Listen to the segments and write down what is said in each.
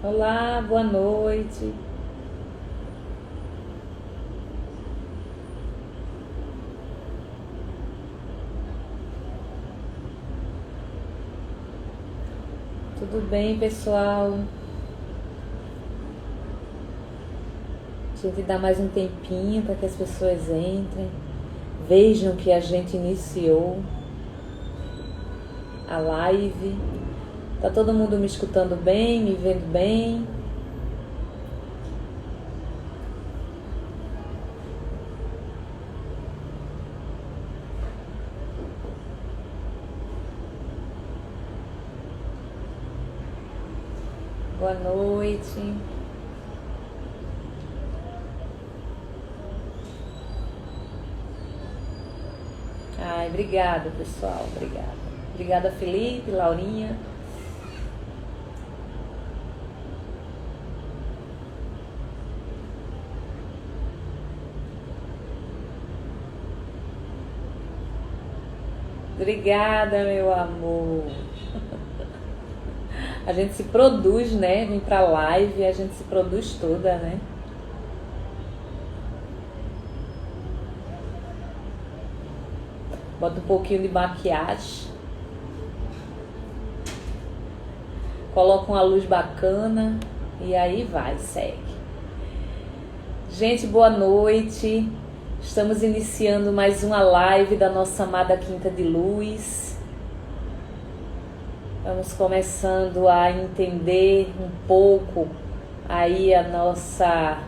Olá, boa noite. Tudo bem, pessoal? A gente dá mais um tempinho para que as pessoas entrem, vejam que a gente iniciou a live. Tá todo mundo me escutando bem, me vendo bem? Boa noite. Ai, obrigada, pessoal. Obrigada. Obrigada, Felipe, Laurinha. Obrigada, meu amor. A gente se produz, né? Vem pra live, a gente se produz toda, né? Bota um pouquinho de maquiagem. Coloca uma luz bacana e aí vai, segue. Gente, boa noite. Estamos iniciando mais uma live da nossa amada Quinta de Luz. Vamos começando a entender um pouco aí a nossa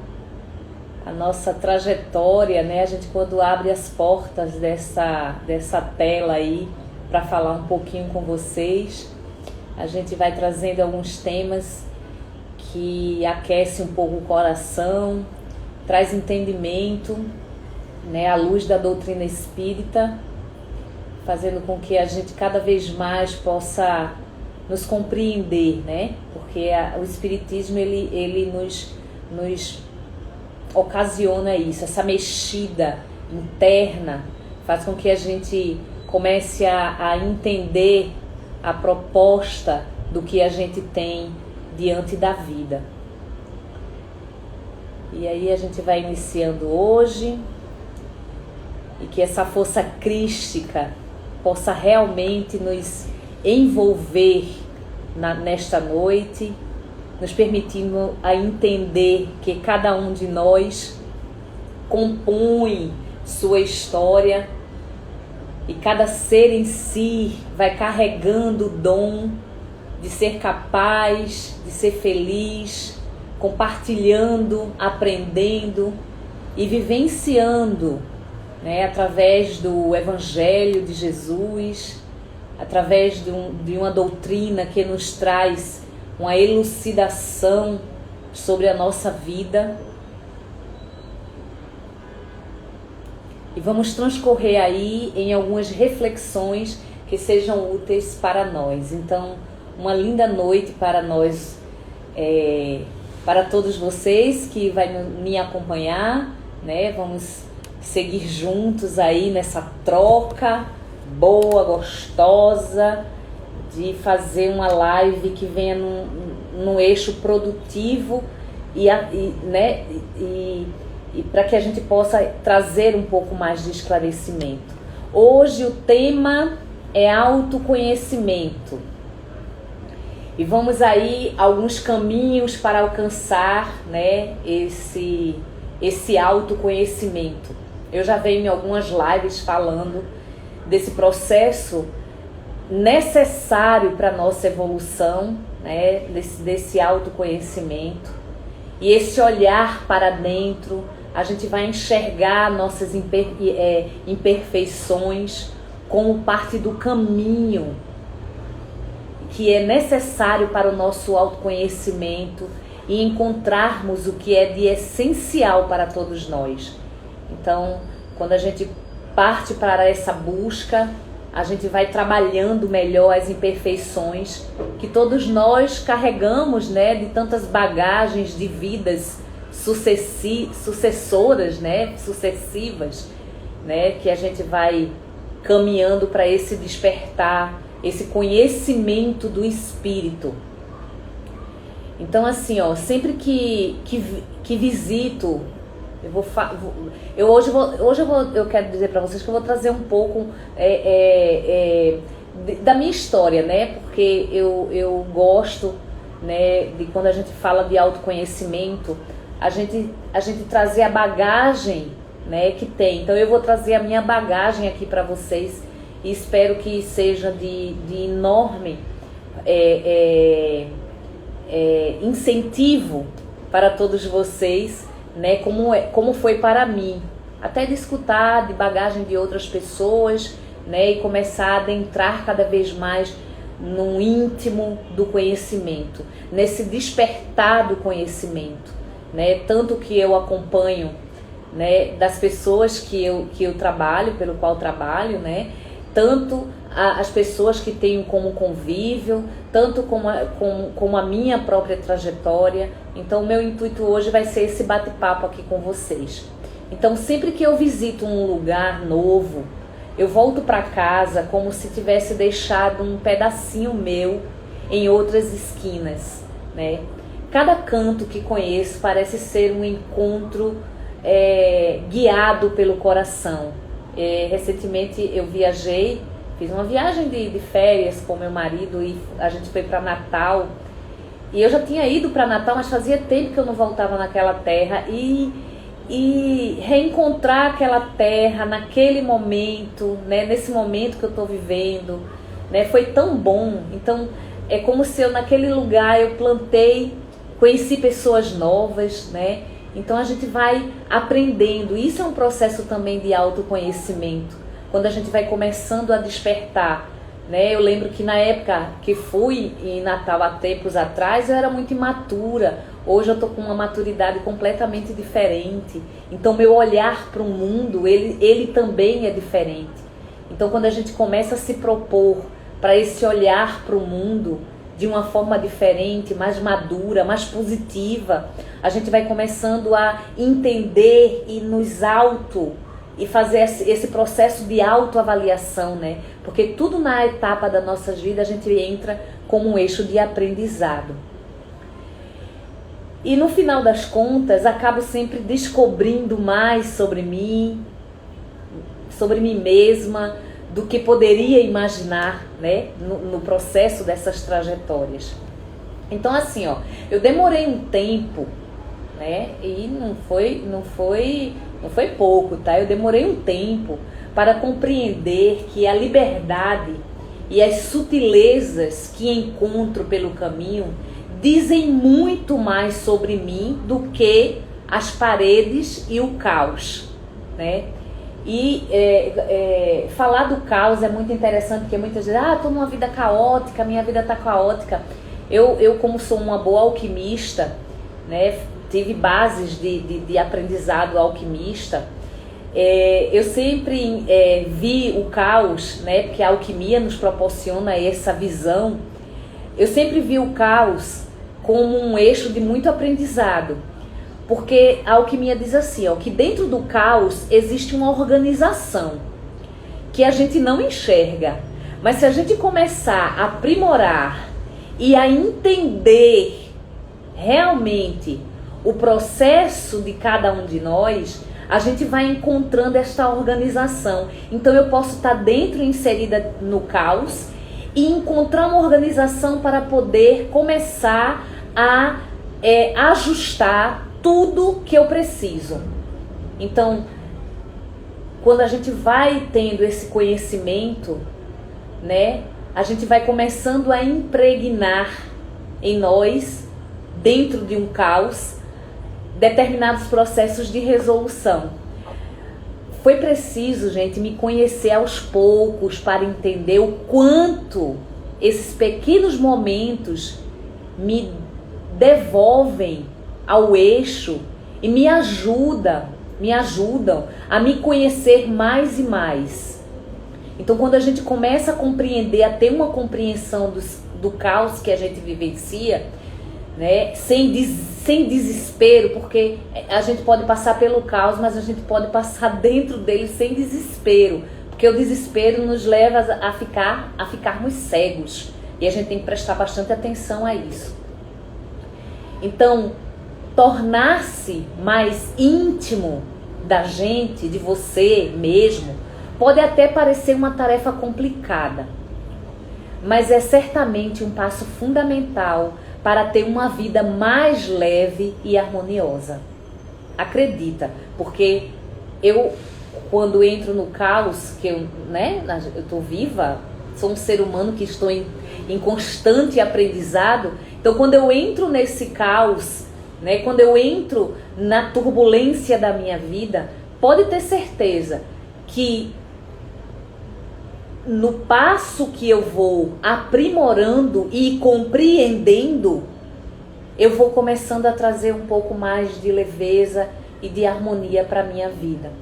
trajetória, né? A gente quando abre as portas dessa tela aí para falar um pouquinho com vocês, a gente vai trazendo alguns temas que aquecem um pouco o coração, traz entendimento, né, à luz da doutrina espírita, fazendo com que a gente cada vez mais possa nos compreender, né? Porque o espiritismo ele nos ocasiona isso, essa mexida interna, faz com que a gente comece a entender a proposta do que a gente tem diante da vida. E aí a gente vai iniciando hoje, e que essa força crística possa realmente nos envolver nesta noite, nos permitindo a entender que cada um de nós compõe sua história e cada ser em si vai carregando o dom de ser capaz, de ser feliz, compartilhando, aprendendo e vivenciando, né, através do Evangelho de Jesus, através de uma doutrina que nos traz uma elucidação sobre a nossa vida. E vamos transcorrer aí em algumas reflexões que sejam úteis para nós. Então, uma linda noite para nós, para todos vocês que vai me acompanhar, né? Vamos seguir juntos aí nessa troca boa, gostosa, de fazer uma live que venha num eixo produtivo e para que a gente possa trazer um pouco mais de esclarecimento. Hoje o tema é autoconhecimento. E vamos aí alguns caminhos para alcançar, né, esse autoconhecimento. Eu já venho em algumas lives falando desse processo necessário para a nossa evolução, né, desse autoconhecimento. E esse olhar para dentro, a gente vai enxergar nossas imperfeições como parte do caminho que é necessário para o nosso autoconhecimento e encontrarmos o que é de essencial para todos nós. Então, quando a gente parte para essa busca, a gente vai trabalhando melhor as imperfeições que todos nós carregamos, né, de tantas bagagens de vidas sucessoras, né, sucessivas, né, que a gente vai caminhando para esse despertar, esse conhecimento do espírito. Então, assim, ó, sempre que visito, eu quero dizer para vocês que eu vou trazer um pouco da minha história, né? Porque eu gosto, né, de quando a gente fala de autoconhecimento, a gente trazer a bagagem, né, que tem. Então eu vou trazer a minha bagagem aqui para vocês e espero que seja de enorme incentivo para todos vocês, né, como foi para mim, até de escutar de bagagem de outras pessoas, né, e começar a adentrar cada vez mais no íntimo do conhecimento, nesse despertar do conhecimento, né, tanto que eu acompanho, né, das pessoas que eu trabalho, pelo qual trabalho, né, tanto as pessoas que tenho como convívio, tanto como a minha própria trajetória. Então, o meu intuito hoje vai ser esse bate-papo aqui com vocês. Então, sempre que eu visito um lugar novo, eu volto para casa como se tivesse deixado um pedacinho meu em outras esquinas, né? Cada canto que conheço parece ser um encontro guiado pelo coração. Recentemente eu viajei, fiz uma viagem de férias com meu marido e a gente foi para Natal. E eu já tinha ido para Natal, mas fazia tempo que eu não voltava naquela terra. E reencontrar aquela terra naquele momento, né, nesse momento que eu estou vivendo, né, foi tão bom. Então é como se eu naquele lugar eu plantei, conheci pessoas novas, né? Então a gente vai aprendendo. Isso é um processo também de autoconhecimento, quando a gente vai começando a despertar, né? Eu lembro que na época que fui em Natal há tempos atrás, eu era muito imatura. Hoje eu estou com uma maturidade completamente diferente. Então meu olhar para o mundo, ele também é diferente. Então quando a gente começa a se propor para esse olhar para o mundo de uma forma diferente, mais madura, mais positiva, a gente vai começando a entender e fazer esse processo de autoavaliação, né? Porque tudo na etapa da nossa vida a gente entra como um eixo de aprendizado. E no final das contas, acabo sempre descobrindo mais sobre mim mesma, do que poderia imaginar, né, no processo dessas trajetórias. Então, assim, ó, eu demorei um tempo, né, e não foi pouco, tá? Eu demorei um tempo para compreender que a liberdade e as sutilezas que encontro pelo caminho dizem muito mais sobre mim do que as paredes e o caos, né? E falar do caos é muito interessante, porque muitas vezes, estou numa vida caótica, minha vida está caótica. Eu, como sou uma boa alquimista, né, tive bases de aprendizado alquimista, eu sempre vi o caos, né, porque a alquimia nos proporciona essa visão. Eu sempre vi o caos como um eixo de muito aprendizado. Porque a alquimia diz assim, ó, que dentro do caos existe uma organização que a gente não enxerga. Mas se a gente começar a aprimorar e a entender realmente o processo de cada um de nós, a gente vai encontrando esta organização. Então eu posso estar dentro, inserida no caos, e encontrar uma organização para poder começar a ajustar tudo que eu preciso. Então, quando a gente vai tendo esse conhecimento, né, a gente vai começando a impregnar em nós, dentro de um caos, determinados processos de resolução. Foi preciso, gente, me conhecer aos poucos para entender o quanto esses pequenos momentos me devolvem ao eixo e me ajudam a me conhecer mais e mais. Então, quando a gente começa a compreender, a ter uma compreensão do caos que a gente vivencia, né, sem desespero, porque a gente pode passar pelo caos, mas a gente pode passar dentro dele sem desespero, porque o desespero nos leva a ficarmos cegos, e a gente tem que prestar bastante atenção a isso. Então, tornar-se mais íntimo da gente, de você mesmo, pode até parecer uma tarefa complicada, mas é certamente um passo fundamental para ter uma vida mais leve e harmoniosa. Acredita, porque eu, quando entro no caos, que eu estou viva, sou um ser humano que estou em constante aprendizado. Então, quando eu entro nesse caos, quando eu entro na turbulência da minha vida, pode ter certeza que no passo que eu vou aprimorando e compreendendo, eu vou começando a trazer um pouco mais de leveza e de harmonia para a minha vida.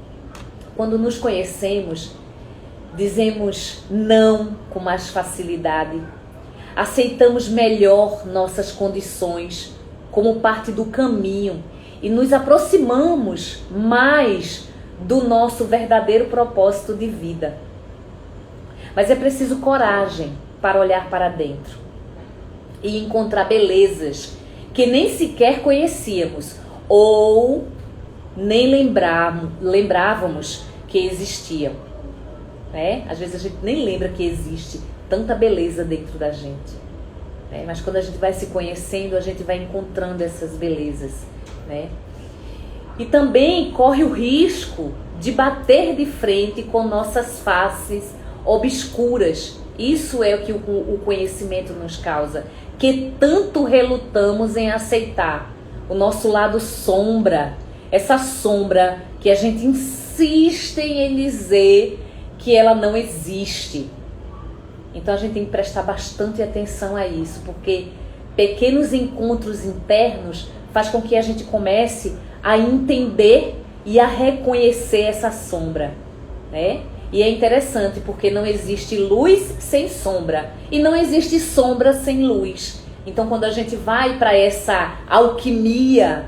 Quando nos conhecemos, dizemos não com mais facilidade, aceitamos melhor nossas condições como parte do caminho e nos aproximamos mais do nosso verdadeiro propósito de vida. Mas é preciso coragem para olhar para dentro e encontrar belezas que nem sequer conhecíamos ou nem lembrávamos que existiam. Às vezes a gente nem lembra que existe tanta beleza dentro da gente. Mas quando a gente vai se conhecendo, a gente vai encontrando essas belezas. E também corre o risco de bater de frente com nossas faces obscuras. Isso é o que o conhecimento nos causa, que tanto relutamos em aceitar o nosso lado sombra, essa sombra que a gente insiste em dizer que ela não existe. Então a gente tem que prestar bastante atenção a isso, porque pequenos encontros internos faz com que a gente comece a entender e a reconhecer essa sombra, E é interessante porque não existe luz sem sombra e não existe sombra sem luz. Então, quando a gente vai para essa alquimia,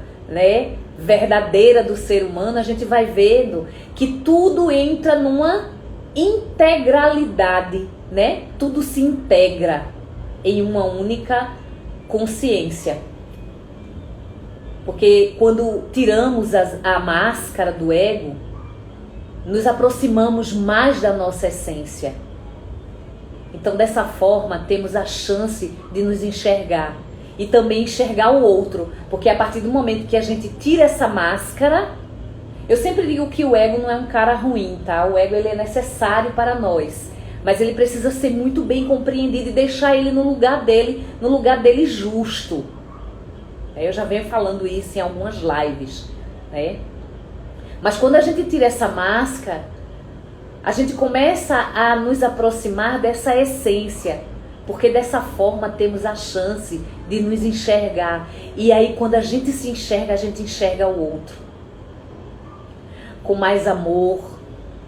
verdadeira do ser humano, a gente vai vendo que tudo entra numa integralidade, Tudo se integra em uma única consciência. Porque quando tiramos a máscara do ego, nos aproximamos mais da nossa essência. Então, dessa forma, temos a chance de nos enxergar e também enxergar o outro, porque a partir do momento que a gente tira essa máscara, eu sempre digo que o ego não é um cara ruim, tá? O ego ele é necessário para nós, mas ele precisa ser muito bem compreendido e deixar ele no lugar dele justo. Eu já venho falando isso em algumas lives, Mas quando a gente tira essa máscara, a gente começa a nos aproximar dessa essência, porque dessa forma temos a chance de nos enxergar. E aí quando a gente se enxerga, a gente enxerga o outro com mais amor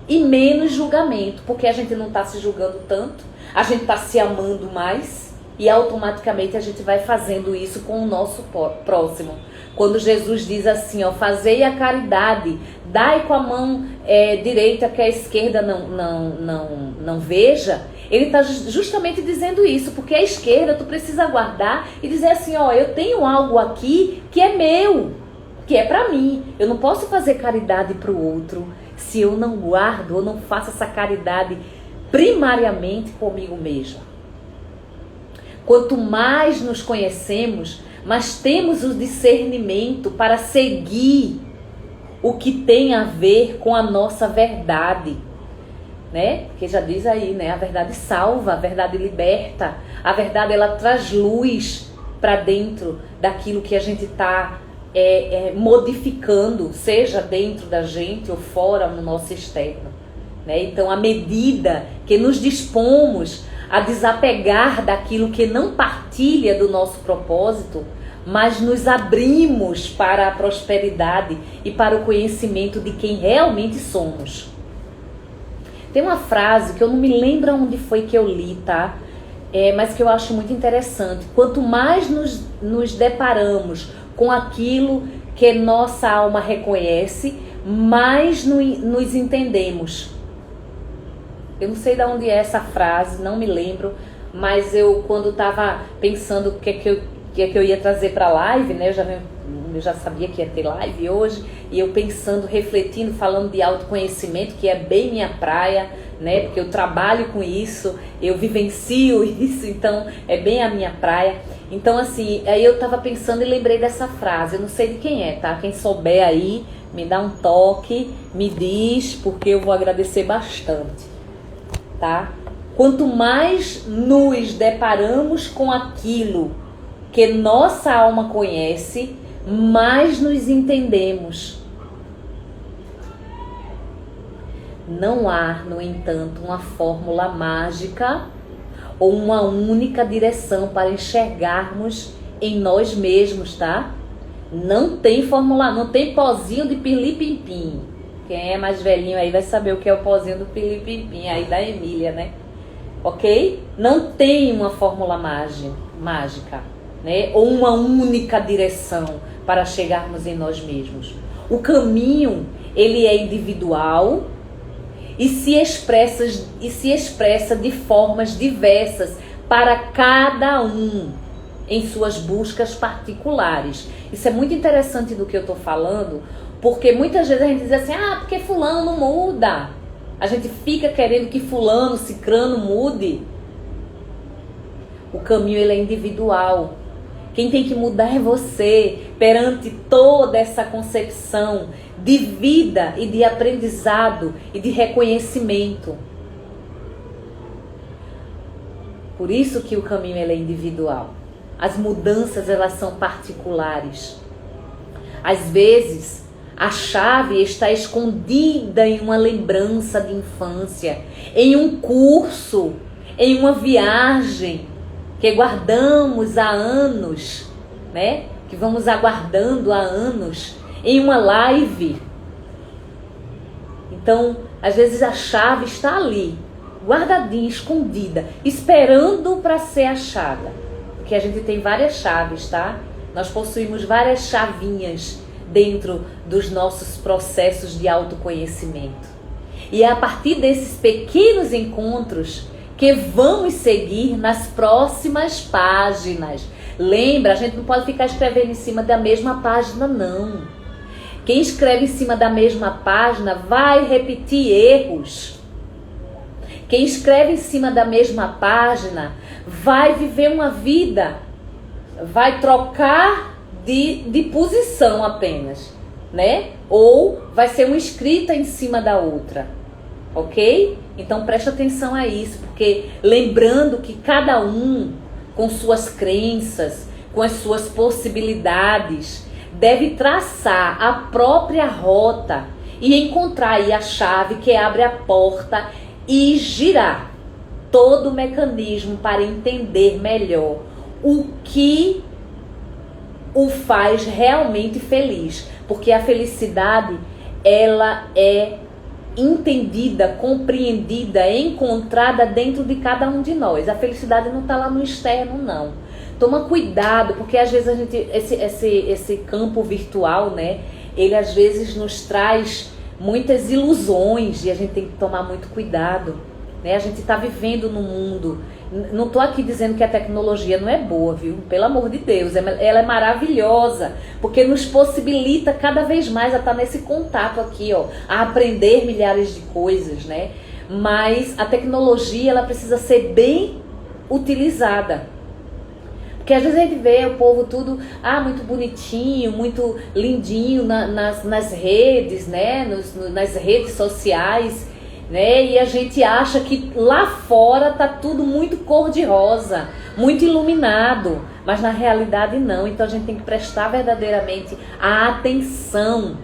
e menos julgamento, porque a gente não está se julgando tanto, a gente está se amando mais e automaticamente a gente vai fazendo isso com o nosso próximo. Quando Jesus diz assim, fazei a caridade, dai com a mão direita que a esquerda não veja, ele está justamente dizendo isso, porque a esquerda tu precisa guardar e dizer assim, eu tenho algo aqui que é meu, que é para mim, eu não posso fazer caridade para o outro se eu não guardo ou não faço essa caridade primariamente comigo mesmo. Quanto mais nos conhecemos, mas temos o discernimento para seguir o que tem a ver com a nossa verdade, Porque já diz aí, a verdade salva, a verdade liberta, a verdade ela traz luz para dentro daquilo que a gente está modificando, seja dentro da gente ou fora no nosso externo, Então, à medida que nos dispomos a desapegar daquilo que não partilha do nosso propósito, mas nos abrimos para a prosperidade e para o conhecimento de quem realmente somos. Tem uma frase que eu não me lembro onde foi que eu li, tá? Mas que eu acho muito interessante. Quanto mais nos deparamos com aquilo que nossa alma reconhece, mais nos entendemos. Eu não sei de onde é essa frase, não me lembro, mas eu, quando estava pensando o que que eu ia trazer para a live, né? Eu já sabia que ia ter live hoje, e eu pensando, refletindo, falando de autoconhecimento, que é bem minha praia, né? Porque eu trabalho com isso, eu vivencio isso, então é bem a minha praia. Então, assim, aí eu tava pensando e lembrei dessa frase, eu não sei de quem é, tá? Quem souber aí, me dá um toque, me diz, porque eu vou agradecer bastante, tá? Quanto mais nos deparamos com aquilo que nossa alma conhece, mais nos entendemos. Não há, no entanto, uma fórmula mágica ou uma única direção para enxergarmos em nós mesmos, tá? Não tem fórmula, não tem pozinho de pirlim-pim-pim. Quem é mais velhinho aí vai saber o que é o pozinho do pirlim-pim-pim, aí da Emília, né? Ok? Não tem uma fórmula mágica, né? Ou uma única direção para chegarmos em nós mesmos. O caminho, ele é individual e se expressa de formas diversas para cada um em suas buscas particulares. Isso é muito interessante do que eu estou falando, porque muitas vezes a gente diz assim, porque fulano não muda. A gente fica querendo que fulano, cicrano mude. O caminho, ele é individual. Quem tem que mudar é você, perante toda essa concepção de vida e de aprendizado e de reconhecimento. Por isso que o caminho, ele é individual. As mudanças, elas são particulares. Às vezes, a chave está escondida em uma lembrança de infância, em um curso, em uma viagem que guardamos há anos, né? Que vamos aguardando há anos, em uma live. Então, às vezes a chave está ali, guardadinha, escondida, esperando para ser achada. Porque a gente tem várias chaves, tá? Nós possuímos várias chavinhas dentro dos nossos processos de autoconhecimento. E é a partir desses pequenos encontros que vamos seguir nas próximas páginas. Lembra, a gente não pode ficar escrevendo em cima da mesma página, não. Quem escreve em cima da mesma página vai repetir erros. Quem escreve em cima da mesma página vai viver uma vida, vai trocar de posição apenas, né? Ou vai ser uma escrita em cima da outra, ok? Então presta atenção a isso, porque lembrando que cada um, com suas crenças, com as suas possibilidades, deve traçar a própria rota e encontrar aí a chave que abre a porta e girar todo o mecanismo para entender melhor o que o faz realmente feliz. Porque a felicidade, ela é entendida, compreendida, encontrada dentro de cada um de nós. A felicidade não está lá no externo, não. Toma cuidado, porque às vezes a gente, esse campo virtual, né, ele às vezes nos traz muitas ilusões e a gente tem que tomar muito cuidado, né? A gente está vivendo num mundo, não estou aqui dizendo que a tecnologia não é boa, viu? Pelo amor de Deus, ela é maravilhosa, porque nos possibilita cada vez mais a estar nesse contato aqui, ó, a aprender milhares de coisas, né? Mas a tecnologia, ela precisa ser bem utilizada. Porque às vezes a gente vê o povo tudo, muito bonitinho, muito lindinho nas redes, né? Nas redes sociais, né? E a gente acha que lá fora tá tudo muito cor-de-rosa, muito iluminado, mas na realidade não. Então a gente tem que prestar verdadeiramente a atenção,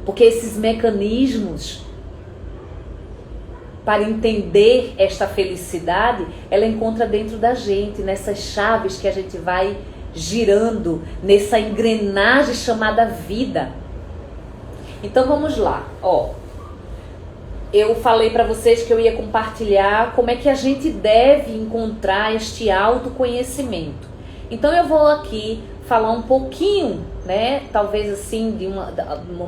porque esses mecanismos para entender esta felicidade, ela encontra dentro da gente, nessas chaves que a gente vai girando, nessa engrenagem chamada vida. Então vamos lá, ó. Eu falei para vocês que eu ia compartilhar como é que a gente deve encontrar este autoconhecimento. Então eu vou aqui falar um pouquinho, né? Talvez assim,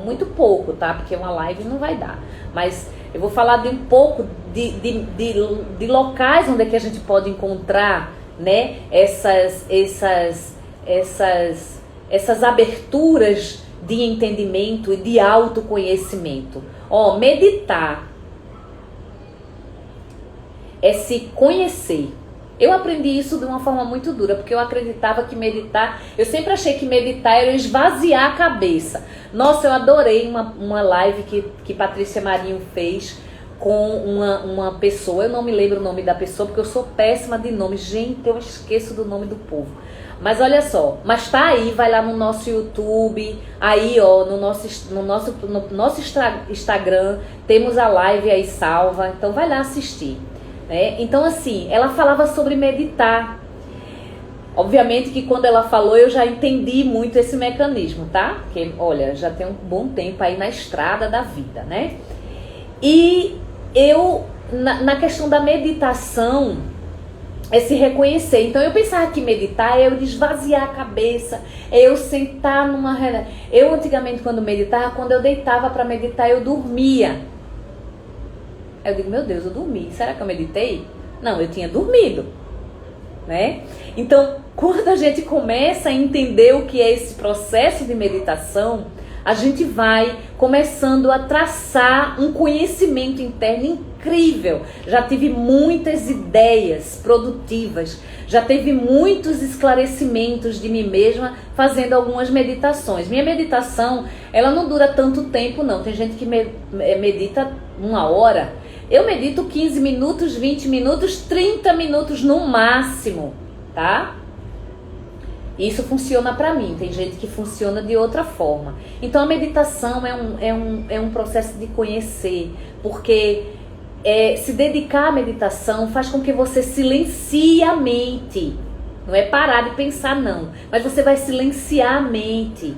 muito pouco, tá? Porque uma live não vai dar. Mas eu vou falar de um pouco de locais onde é que a gente pode encontrar né, essas aberturas de entendimento e de autoconhecimento. Meditar é se conhecer. Eu aprendi isso de uma forma muito dura, porque eu acreditava que meditar, eu sempre achei que meditar era esvaziar a cabeça. Nossa, eu adorei uma live que Patrícia Marinho fez com uma pessoa, eu não me lembro o nome da pessoa, porque eu sou péssima de nome. Gente, eu esqueço do nome do povo. Mas olha só, mas tá aí, vai lá no nosso YouTube, aí no nosso Instagram, temos a live aí salva, então vai lá assistir. Né? Então assim, ela falava sobre meditar. Obviamente que quando ela falou eu já entendi muito esse mecanismo, tá? Porque olha, já tem um bom tempo aí na estrada da vida, né? E eu, na questão da meditação, é se reconhecer. Então eu pensava que meditar é eu esvaziar a cabeça, é eu sentar numa... Eu antigamente quando meditava, quando eu deitava para meditar, eu dormia. Eu digo, meu Deus, eu dormi. Será que eu meditei? Não, eu tinha dormido, né? Então, quando a gente começa a entender o que é esse processo de meditação, a gente vai começando a traçar um conhecimento interno incrível. Já tive muitas ideias produtivas, já teve muitos esclarecimentos de mim mesma fazendo algumas meditações. Minha meditação, ela não dura tanto tempo não. Tem gente que medita 1 hora. Eu medito 15 minutos, 20 minutos, 30 minutos no máximo, tá? Isso funciona para mim, tem gente que funciona de outra forma. Então a meditação é um processo de conhecer, porque se dedicar à meditação faz com que você silencie a mente. Não é parar de pensar não, mas você vai silenciar a mente.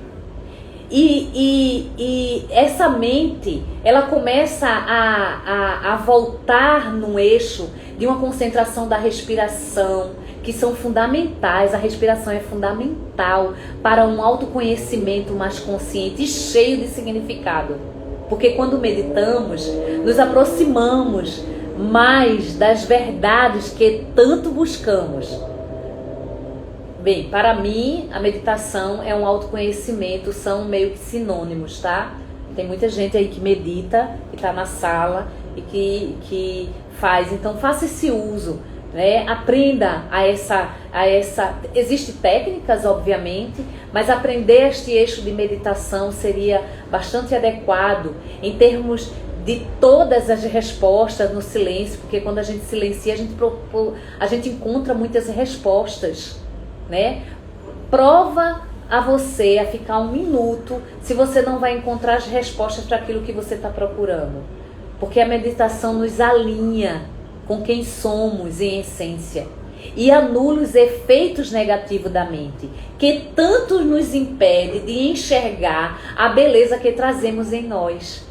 E essa mente, ela começa a voltar no eixo de uma concentração da respiração, que são fundamentais. A respiração é fundamental para um autoconhecimento mais consciente e cheio de significado. Porque quando meditamos, nos aproximamos mais das verdades que tanto buscamos. Bem, para mim, a meditação é um autoconhecimento, são meio que sinônimos, tá? Tem muita gente aí que medita, que está na sala e que faz. Então, faça esse uso. Né? Aprenda a essa... Existem técnicas, obviamente, mas aprender este eixo de meditação seria bastante adequado em termos de todas as respostas no silêncio, porque quando a gente silencia, a gente encontra muitas respostas, né? Prova a você a ficar 1 minuto se você não vai encontrar as respostas para aquilo que você está procurando, porque a meditação nos alinha com quem somos em essência e anula os efeitos negativos da mente, que tanto nos impede de enxergar a beleza que trazemos em nós.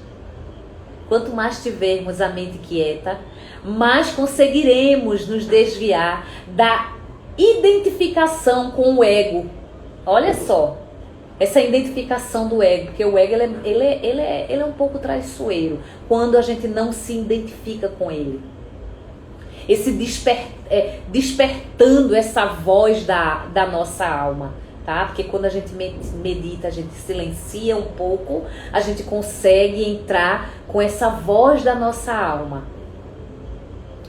Quanto mais tivermos a mente quieta, mais conseguiremos nos desviar da identificação com o ego. Olha só, essa identificação do ego, porque o ego ele é um pouco traiçoeiro quando a gente não se identifica com ele. Esse despertando essa voz da nossa alma, tá? Porque quando a gente medita, a gente silencia um pouco, a gente consegue entrar com essa voz da nossa alma.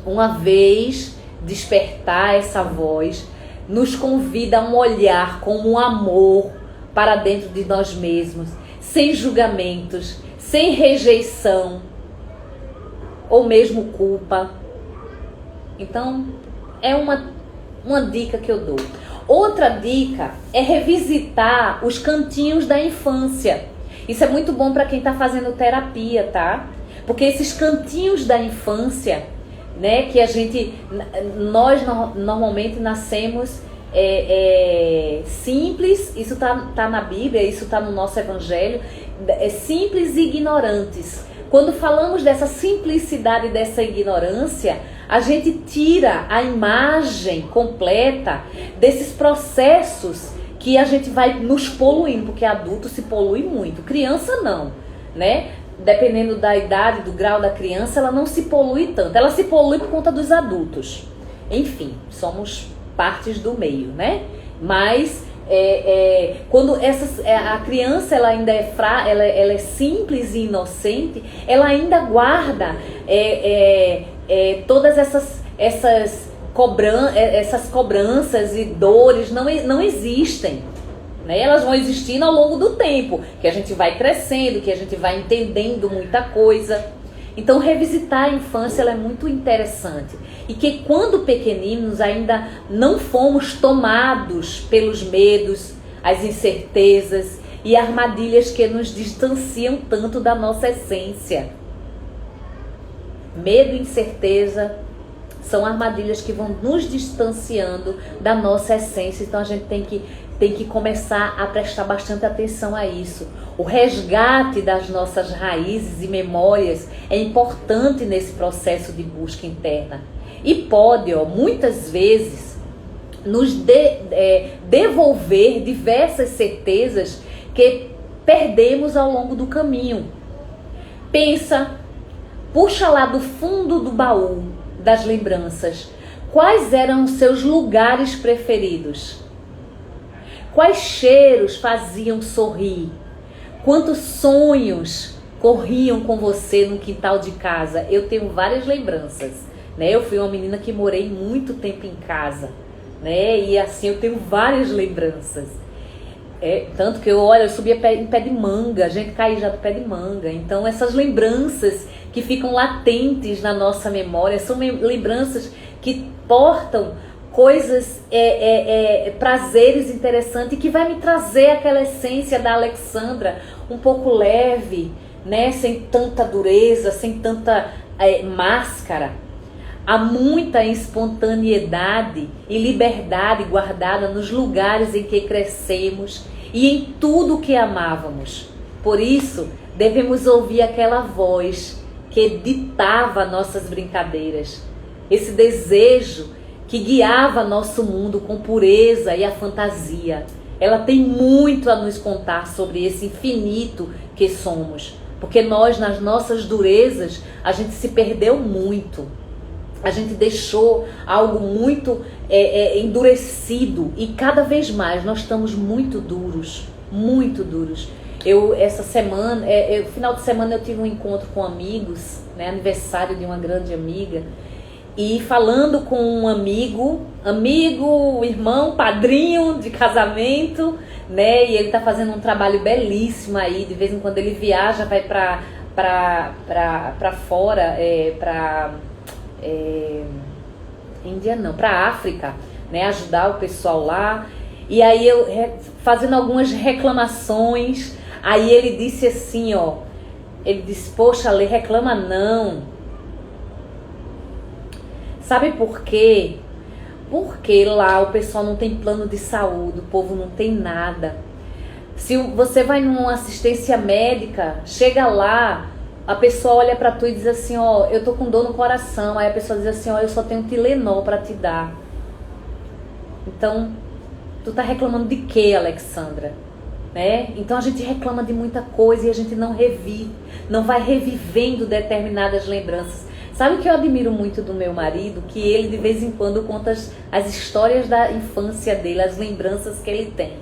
Uma vez despertar essa voz, nos convida a um olhar com um amor para dentro de nós mesmos, sem julgamentos, sem rejeição ou mesmo culpa. Então, é uma dica que eu dou. Outra dica é revisitar os cantinhos da infância. Isso é muito bom para quem está fazendo terapia, tá? Porque esses cantinhos da infância, né, que nós normalmente nascemos simples, isso tá na Bíblia, isso tá no nosso Evangelho, simples e ignorantes. Quando falamos dessa simplicidade, dessa ignorância, a gente tira a imagem completa desses processos que a gente vai nos poluindo, porque adulto se polui muito, criança não, né? Dependendo da idade, do grau da criança, ela não se polui tanto, ela se polui por conta dos adultos. Enfim, somos partes do meio, né? Mas quando a criança ela ainda ela é simples e inocente, ela ainda guarda todas essas cobranças e dores não existem, né? Elas vão existindo ao longo do tempo, que a gente vai crescendo, que a gente vai entendendo muita coisa. Então revisitar a infância ela é muito interessante. E que quando pequeninos ainda não fomos tomados pelos medos, as incertezas e armadilhas que nos distanciam tanto da nossa essência. Medo e incerteza são armadilhas que vão nos distanciando da nossa essência. Então a gente tem que começar a prestar bastante atenção a isso. O resgate das nossas raízes e memórias é importante nesse processo de busca interna. E pode, muitas vezes, nos devolver diversas certezas que perdemos ao longo do caminho. Pensa, puxa lá do fundo do baú das lembranças. Quais eram os seus lugares preferidos? Quais cheiros faziam sorrir? Quantos sonhos corriam com você no quintal de casa? Eu tenho várias lembranças, né? Eu fui uma menina que morei muito tempo em casa, né? E assim eu tenho várias lembranças. Tanto que eu subia em pé de manga, a gente caía já do pé de manga. Então essas lembranças que ficam latentes na nossa memória são lembranças que portam coisas, prazeres interessantes, que vai me trazer aquela essência da Alexandra um pouco leve, né? Sem tanta dureza, sem tanta máscara. Há muita espontaneidade e liberdade guardada nos lugares em que crescemos e em tudo que amávamos. Por isso, devemos ouvir aquela voz que ditava nossas brincadeiras, esse desejo que guiava nosso mundo com pureza e a fantasia. Ela tem muito a nos contar sobre esse infinito que somos, porque nós, nas nossas durezas, a gente se perdeu muito. A gente deixou algo muito endurecido e cada vez mais nós estamos muito duros, muito duros. Essa semana, final de semana eu tive um encontro com amigos, né, aniversário de uma grande amiga, e falando com um amigo, irmão, padrinho de casamento, né, e ele tá fazendo um trabalho belíssimo aí, de vez em quando ele viaja, vai pra fora, Índia não, para África, né, ajudar o pessoal lá. E aí eu fazendo algumas reclamações, aí ele disse assim, ele disse: poxa, Lê, reclama não. Sabe por quê? Porque lá o pessoal não tem plano de saúde, o povo não tem nada. Se você vai numa assistência médica, chega lá, a pessoa olha pra tu e diz assim, eu tô com dor no coração. Aí a pessoa diz assim, eu só tenho Tilenol pra te dar. Então, tu tá reclamando de quê, Alexandra? Né? Então a gente reclama de muita coisa e a gente não vai revivendo determinadas lembranças. Sabe o que eu admiro muito do meu marido? Que ele de vez em quando conta as histórias da infância dele, as lembranças que ele tem.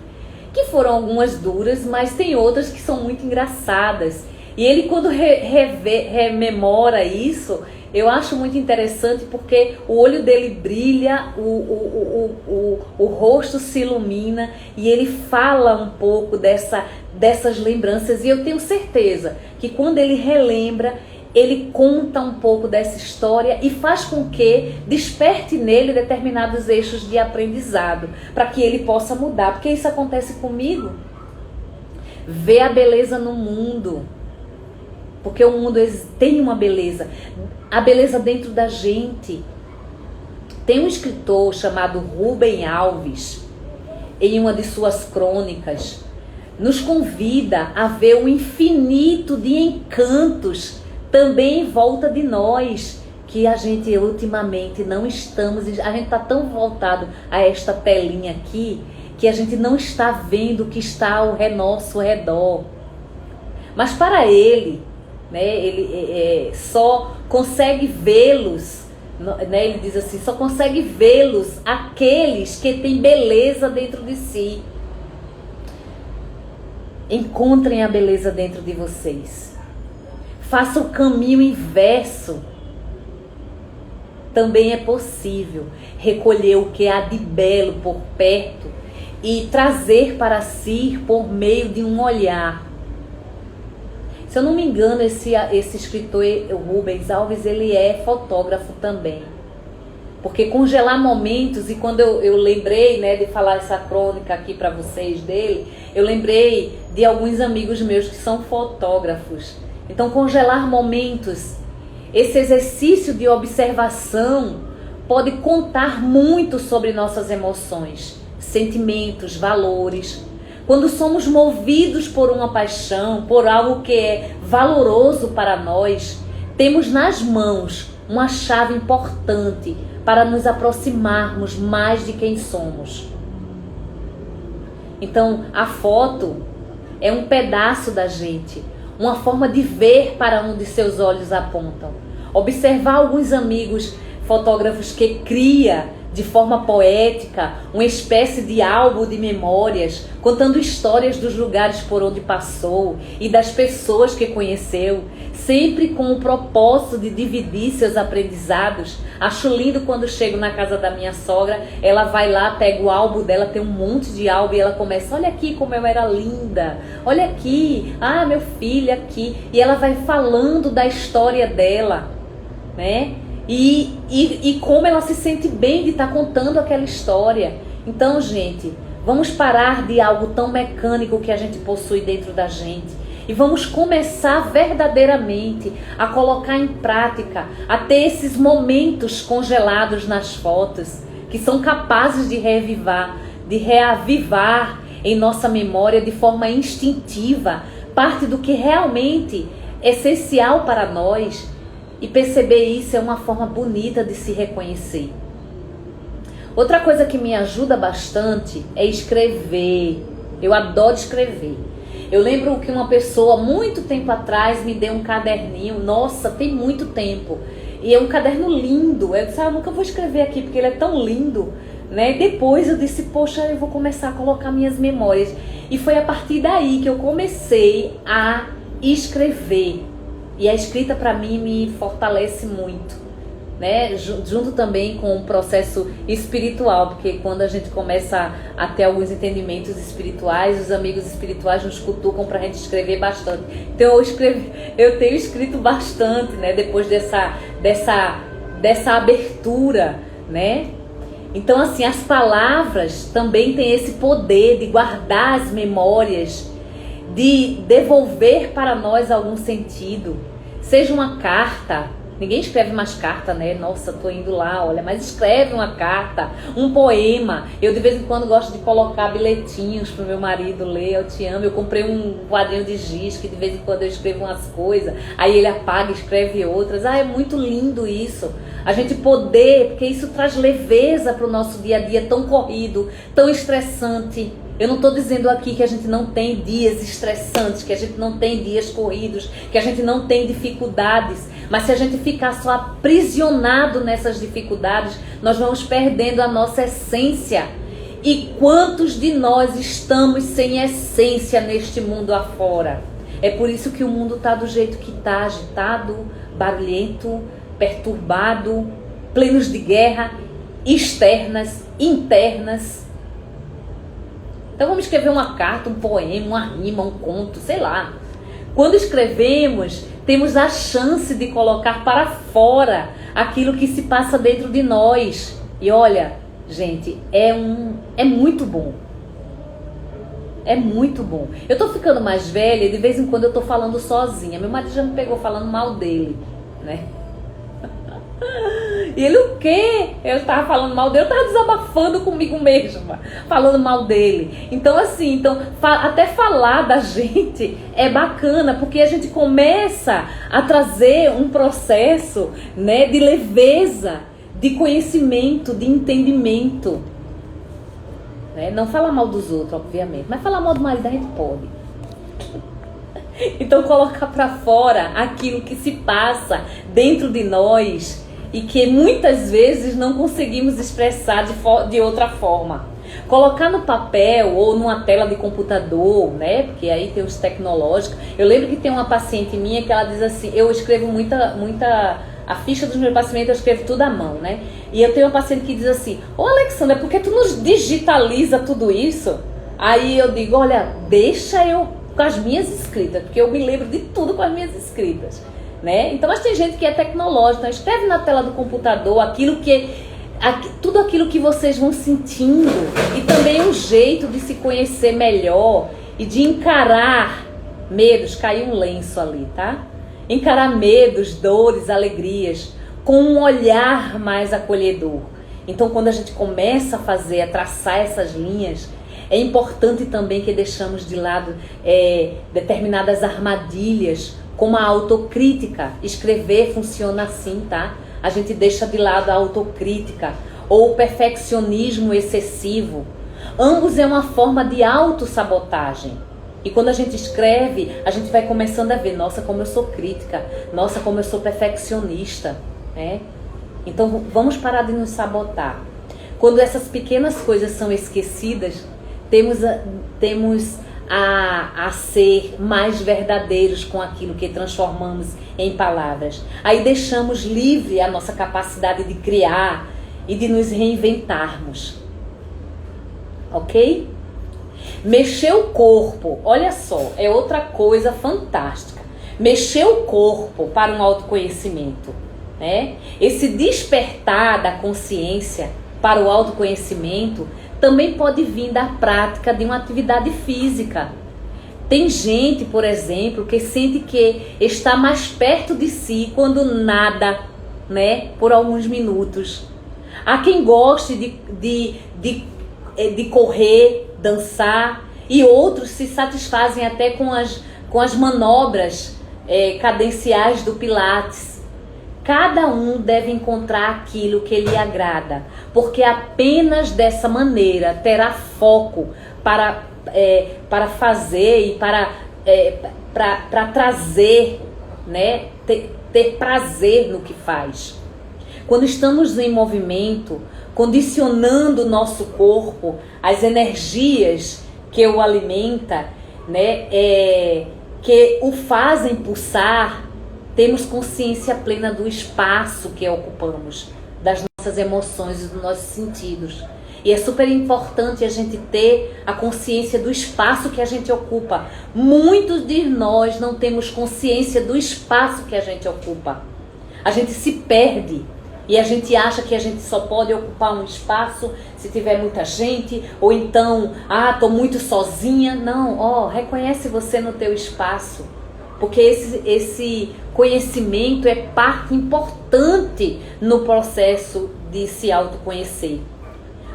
Que foram algumas duras, mas tem outras que são muito engraçadas. E ele, quando rememora isso, eu acho muito interessante, porque o olho dele brilha, o rosto se ilumina e ele fala um pouco dessas lembranças. E eu tenho certeza que quando ele relembra, ele conta um pouco dessa história e faz com que desperte nele determinados eixos de aprendizado, para que ele possa mudar. Porque isso acontece comigo. Ver a beleza no mundo. Porque o mundo tem uma beleza. A beleza dentro da gente. Tem um escritor chamado Rubem Alves, em uma de suas crônicas, nos convida a ver o infinito de encantos também em volta de nós, que a gente ultimamente não estamos, a gente está tão voltado a esta telinha aqui, que a gente não está vendo o que está ao nosso redor. Mas para ele, né, ele só consegue vê-los Né? Ele diz assim, só consegue vê-los aqueles que têm beleza dentro de si. Encontrem a beleza dentro de vocês. Faça o caminho inverso. Também é possível recolher o que há de belo por perto e trazer para si por meio de um olhar. Se eu não me engano, esse escritor Rubens Alves, ele é fotógrafo também. Porque congelar momentos, e quando eu lembrei, né, de falar essa crônica aqui para vocês dele, eu lembrei de alguns amigos meus que são fotógrafos. Então, congelar momentos, esse exercício de observação pode contar muito sobre nossas emoções, sentimentos, valores. Quando somos movidos por uma paixão, por algo que é valoroso para nós, temos nas mãos uma chave importante para nos aproximarmos mais de quem somos. Então, a foto é um pedaço da gente, uma forma de ver para onde seus olhos apontam. Observar alguns amigos fotógrafos que cria de forma poética uma espécie de álbum de memórias, contando histórias dos lugares por onde passou e das pessoas que conheceu, sempre com o propósito de dividir seus aprendizados. Acho lindo quando chego na casa da minha sogra, ela vai lá, pega o álbum dela, tem um monte de álbum, e ela começa, olha aqui como eu era linda, olha aqui, ah, meu filho aqui, e ela vai falando da história dela, né? E como ela se sente bem de estar contando aquela história. Então, gente, vamos parar de algo tão mecânico que a gente possui dentro da gente e vamos começar verdadeiramente a colocar em prática, a ter esses momentos congelados nas fotos que são capazes de reavivar em nossa memória de forma instintiva parte do que realmente é essencial para nós. E perceber isso é uma forma bonita de se reconhecer. Outra coisa que me ajuda bastante é escrever. Eu adoro escrever. Eu lembro que uma pessoa, muito tempo atrás, me deu um caderninho. Nossa, tem muito tempo. E é um caderno lindo. Eu disse, eu nunca vou escrever aqui porque ele é tão lindo, né? Depois eu disse, poxa, eu vou começar a colocar minhas memórias. E foi a partir daí que eu comecei a escrever. E a escrita para mim me fortalece muito, né? Junto também com o processo espiritual, porque quando a gente começa a ter alguns entendimentos espirituais, os amigos espirituais nos cutucam para a gente escrever bastante. Então eu tenho escrito bastante, né? Depois dessa abertura, né? Então, assim, as palavras também têm esse poder de guardar as memórias, de devolver para nós algum sentido. Seja uma carta, ninguém escreve mais carta, né? Nossa, tô indo lá, olha, mas escreve uma carta, um poema. Eu de vez em quando gosto de colocar bilhetinhos pro meu marido ler, eu te amo. Eu comprei um quadrinho de giz que de vez em quando eu escrevo umas coisas, aí ele apaga e escreve outras. Ah, é muito lindo isso. A gente poder, porque isso traz leveza pro nosso dia a dia tão corrido, tão estressante. Eu não estou dizendo aqui que a gente não tem dias estressantes, que a gente não tem dias corridos, que a gente não tem dificuldades. Mas se a gente ficar só aprisionado nessas dificuldades, nós vamos perdendo a nossa essência. E quantos de nós estamos sem essência neste mundo afora? É por isso que o mundo está do jeito que está, agitado, barulhento, perturbado, plenos de guerra, externas, internas. Então vamos escrever uma carta, um poema, uma rima, um conto, sei lá. Quando escrevemos, temos a chance de colocar para fora aquilo que se passa dentro de nós. E olha, gente, é muito bom. É muito bom. Eu tô ficando mais velha e de vez em quando eu tô falando sozinha. Meu marido já me pegou falando mal dele, né? E ele, o quê? Eu tava falando mal dele, eu tava desabafando comigo mesma, falando mal dele. Então assim, até falar da gente é bacana, porque a gente começa a trazer um processo, né, de leveza, de conhecimento, de entendimento, né? Não falar mal dos outros, obviamente, mas falar mal do marido a gente pode. Então colocar para fora aquilo que se passa dentro de nós e que muitas vezes não conseguimos expressar de outra forma. Colocar no papel ou numa tela de computador, né? Porque aí tem os tecnológicos. Eu lembro que tem uma paciente minha que ela diz assim, eu escrevo muita a ficha dos meus pacientes, eu escrevo tudo à mão, né? E eu tenho uma paciente que diz assim, ô Alexandra, por que tu nos digitaliza tudo isso? Aí eu digo, olha, deixa eu com as minhas escritas, porque eu me lembro de tudo com as minhas escritas, né? Então, mas tem gente que é tecnológica, então escreve na tela do computador tudo aquilo que vocês vão sentindo, e também um jeito de se conhecer melhor e de encarar medos. Caiu um lenço ali, tá? Encarar medos, dores, alegrias com um olhar mais acolhedor. Então, quando a gente começa a traçar essas linhas, é importante também que deixamos de lado determinadas armadilhas, como a autocrítica. Escrever funciona assim, tá? A gente deixa de lado a autocrítica ou o perfeccionismo excessivo. Ambos é uma forma de autossabotagem. E quando a gente escreve, a gente vai começando a ver, nossa, como eu sou crítica, nossa, como eu sou perfeccionista, né? Então, vamos parar de nos sabotar. Quando essas pequenas coisas são esquecidas, temos a ser mais verdadeiros com aquilo que transformamos em palavras. Aí deixamos livre a nossa capacidade de criar e de nos reinventarmos. Ok? Mexer o corpo, olha só, é outra coisa fantástica. Mexer o corpo para um autoconhecimento, né? Esse despertar da consciência para o autoconhecimento também pode vir da prática de uma atividade física. Tem gente, por exemplo, que sente que está mais perto de si quando nada, né, por alguns minutos. Há quem goste de correr, dançar, e outros se satisfazem até com as manobras cadenciais do Pilates. Cada um deve encontrar aquilo que lhe agrada, porque apenas dessa maneira terá foco para fazer e para trazer, né, ter prazer no que faz. Quando estamos em movimento, condicionando o nosso corpo, as energias que o alimenta, né, que o fazem pulsar, temos consciência plena do espaço que ocupamos, das nossas emoções e dos nossos sentidos. E é super importante a gente ter a consciência do espaço que a gente ocupa. Muitos de nós não temos consciência do espaço que a gente ocupa. A gente se perde e a gente acha que a gente só pode ocupar um espaço se tiver muita gente, ou então, tô muito sozinha. Não, reconhece você no teu espaço. Porque esse conhecimento é parte importante no processo de se autoconhecer.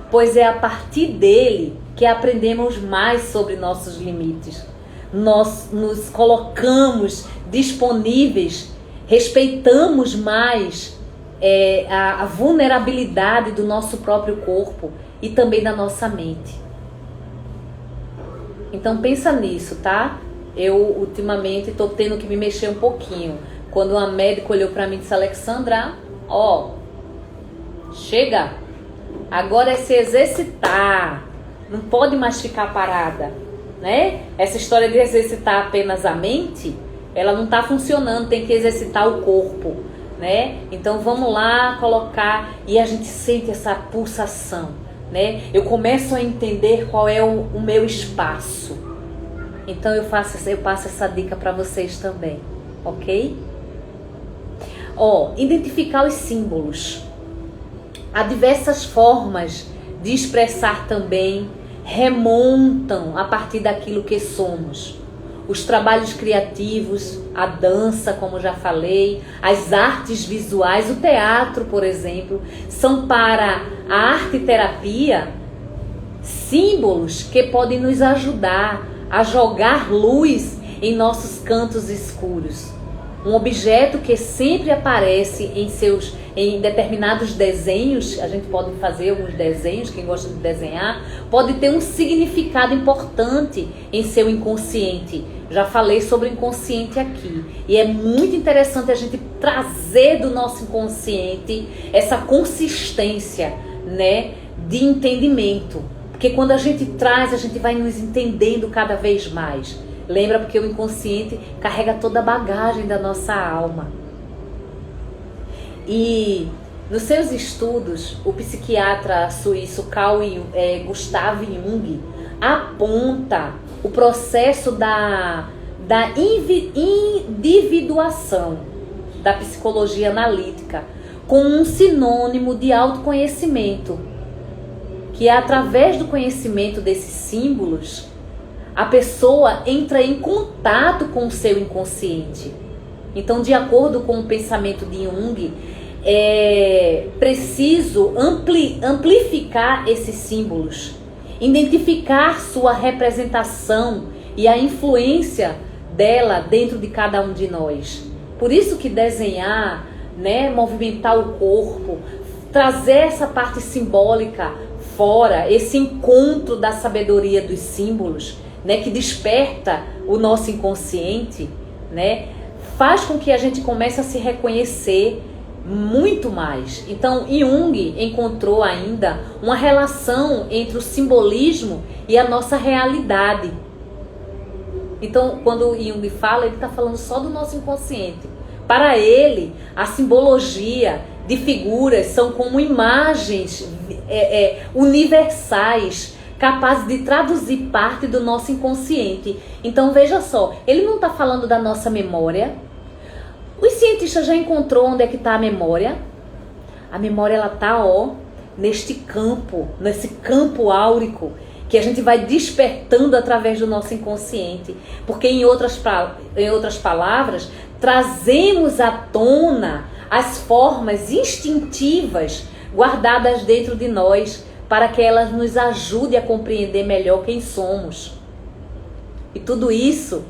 Pois é a partir dele que aprendemos mais sobre nossos limites. Nós nos colocamos disponíveis, respeitamos mais a vulnerabilidade do nosso próprio corpo e também da nossa mente. Então pensa nisso, tá? Eu ultimamente estou tendo que me mexer um pouquinho. Quando uma médica olhou para mim e disse, Alexandra, chega, agora é se exercitar, não pode mais ficar parada, né? Essa história de exercitar apenas a mente, ela não está funcionando, tem que exercitar o corpo, né? Então vamos lá colocar, e a gente sente essa pulsação, né? Eu começo a entender qual é o meu espaço. Então eu passo essa dica para vocês também, ok? Identificar os símbolos. Há diversas formas de expressar também, remontam a partir daquilo que somos. Os trabalhos criativos, a dança, como já falei, as artes visuais, o teatro, por exemplo, são para a arte-terapia símbolos que podem nos ajudar a jogar luz em nossos cantos escuros. Um objeto que sempre aparece em determinados desenhos, a gente pode fazer alguns desenhos, quem gosta de desenhar, pode ter um significado importante em seu inconsciente. Já falei sobre o inconsciente aqui. E é muito interessante a gente trazer do nosso inconsciente essa consistência, né, de entendimento. Porque quando a gente traz, a gente vai nos entendendo cada vez mais. Lembra, porque o inconsciente carrega toda a bagagem da nossa alma. E nos seus estudos, o psiquiatra suíço Gustav Jung aponta o processo da individuação da psicologia analítica como um sinônimo de autoconhecimento, que é através do conhecimento desses símbolos, a pessoa entra em contato com o seu inconsciente. Então, de acordo com o pensamento de Jung, é preciso amplificar esses símbolos, identificar sua representação e a influência dela dentro de cada um de nós. Por isso que desenhar, né, movimentar o corpo, trazer essa parte simbólica fora, esse encontro da sabedoria dos símbolos, né, que desperta o nosso inconsciente, né, faz com que a gente comece a se reconhecer muito mais. Então, Jung encontrou ainda uma relação entre o simbolismo e a nossa realidade. Então, quando Jung fala, ele está falando só do nosso inconsciente. Para ele, a simbologia de figuras são como imagens universais, capazes de traduzir parte do nosso inconsciente. Então, veja só, ele não está falando da nossa memória. Os cientistas já encontrou onde é que está a memória. A memória, ela está, neste campo, nesse campo áurico, que a gente vai despertando através do nosso inconsciente. Porque, em outras palavras, trazemos à tona as formas instintivas guardadas dentro de nós, para que elas nos ajudem a compreender melhor quem somos. E tudo isso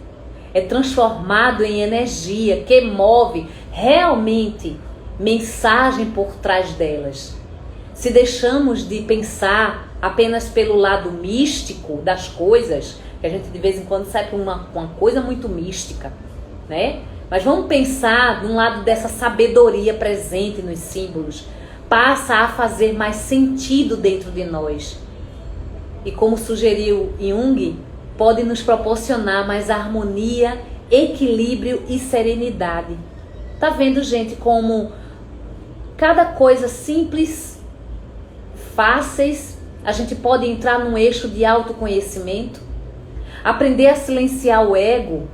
é transformado em energia que move realmente mensagem por trás delas. Se deixamos de pensar apenas pelo lado místico das coisas, que a gente de vez em quando sai para uma coisa muito mística, né? Mas vamos pensar de um lado dessa sabedoria presente nos símbolos, passa a fazer mais sentido dentro de nós. E como sugeriu Jung, pode nos proporcionar mais harmonia, equilíbrio e serenidade. Tá vendo, gente, como cada coisa simples, fáceis, a gente pode entrar num eixo de autoconhecimento, aprender a silenciar o ego.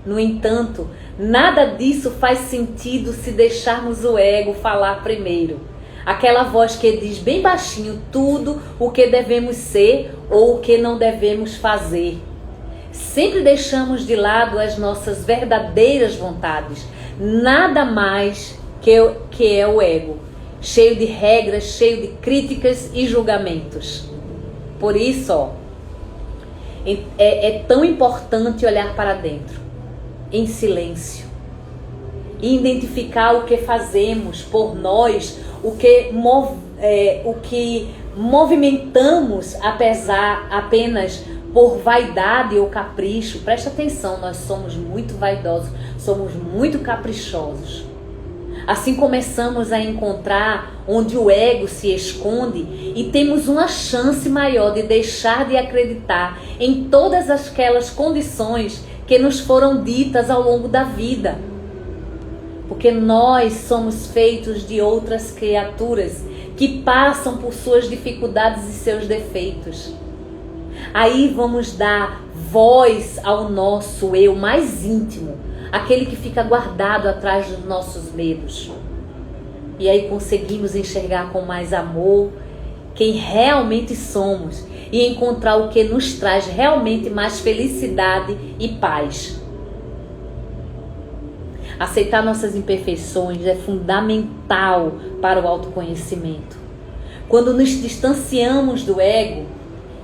No entanto, nada disso faz sentido se deixarmos o ego falar primeiro. Aquela voz que diz bem baixinho tudo o que devemos ser ou o que não devemos fazer. Sempre deixamos de lado as nossas verdadeiras vontades. Nada mais que é o ego, cheio de regras, cheio de críticas e julgamentos. Por isso, é tão importante olhar para dentro, em silêncio, e identificar o que fazemos por nós, o que movimentamos apenas por vaidade ou capricho. Presta atenção, nós somos muito vaidosos, somos muito caprichosos. Assim começamos a encontrar onde o ego se esconde e temos uma chance maior de deixar de acreditar em todas aquelas condições que nos foram ditas ao longo da vida. Porque nós somos feitos de outras criaturas que passam por suas dificuldades e seus defeitos. Aí vamos dar voz ao nosso eu mais íntimo, aquele que fica guardado atrás dos nossos medos. E aí conseguimos enxergar com mais amor quem realmente somos e encontrar o que nos traz realmente mais felicidade e paz. Aceitar nossas imperfeições é fundamental para o autoconhecimento. Quando nos distanciamos do ego,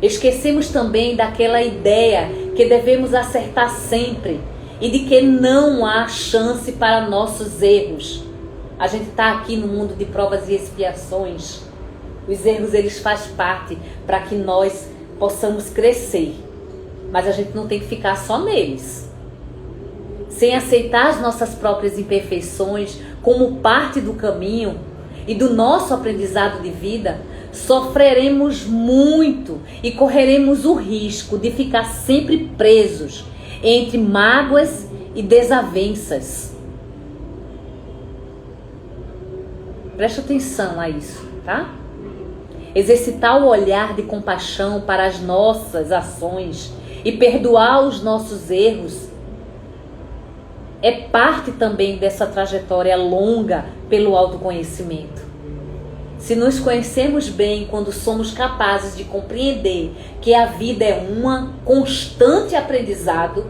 esquecemos também daquela ideia que devemos acertar sempre e de que não há chance para nossos erros. A gente está aqui no mundo de provas e expiações. Os erros, eles fazem parte para que nós possamos crescer. Mas a gente não tem que ficar só neles. Sem aceitar as nossas próprias imperfeições como parte do caminho e do nosso aprendizado de vida, sofreremos muito e correremos o risco de ficar sempre presos entre mágoas e desavenças. Preste atenção a isso, tá? Exercitar o olhar de compaixão para as nossas ações e perdoar os nossos erros é parte também dessa trajetória longa pelo autoconhecimento. Se nos conhecemos bem quando somos capazes de compreender que a vida é um constante aprendizado,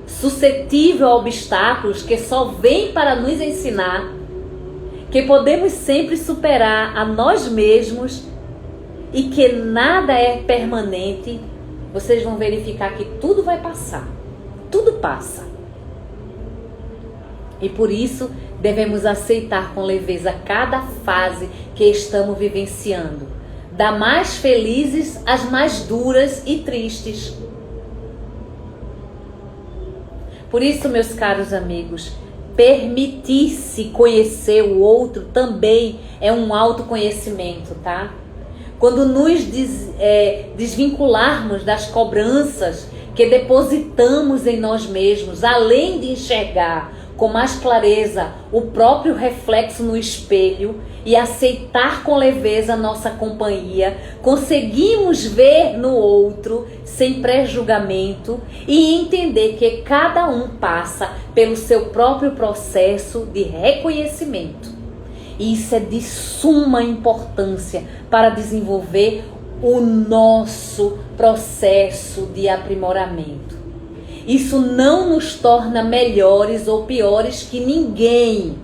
suscetível a obstáculos que só vêm para nos ensinar, que podemos sempre superar a nós mesmos e que nada é permanente, vocês vão verificar que tudo vai passar. Tudo passa. E por isso devemos aceitar com leveza cada fase que estamos vivenciando, da mais felizes às mais duras e tristes. Por isso, meus caros amigos, permitir-se conhecer o outro também é um autoconhecimento, tá? Quando nos desvincularmos das cobranças que depositamos em nós mesmos, além de enxergar com mais clareza o próprio reflexo no espelho e aceitar com leveza nossa companhia, conseguimos ver no outro sem pré-julgamento e entender que cada um passa pelo seu próprio processo de reconhecimento. E isso é de suma importância para desenvolver o nosso processo de aprimoramento. Isso não nos torna melhores ou piores que ninguém.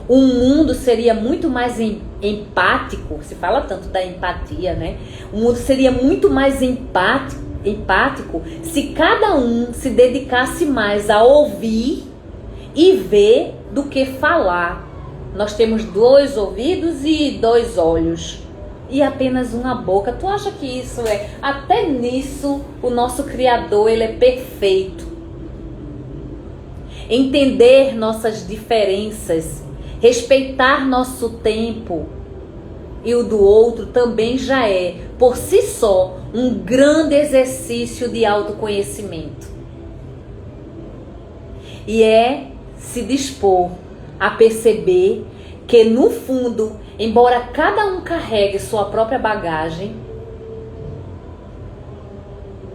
O mundo seria muito mais empático, se fala tanto da empatia, né? O mundo seria muito mais empático se cada um se dedicasse mais a ouvir e ver do que falar. Nós temos 2 ouvidos e 2 olhos e apenas uma boca. Tu acha que isso é... Até nisso o nosso Criador, ele é perfeito. Entender nossas diferenças, respeitar nosso tempo e o do outro também já é, por si só, um grande exercício de autoconhecimento. E é se dispor a perceber que, no fundo, embora cada um carregue sua própria bagagem,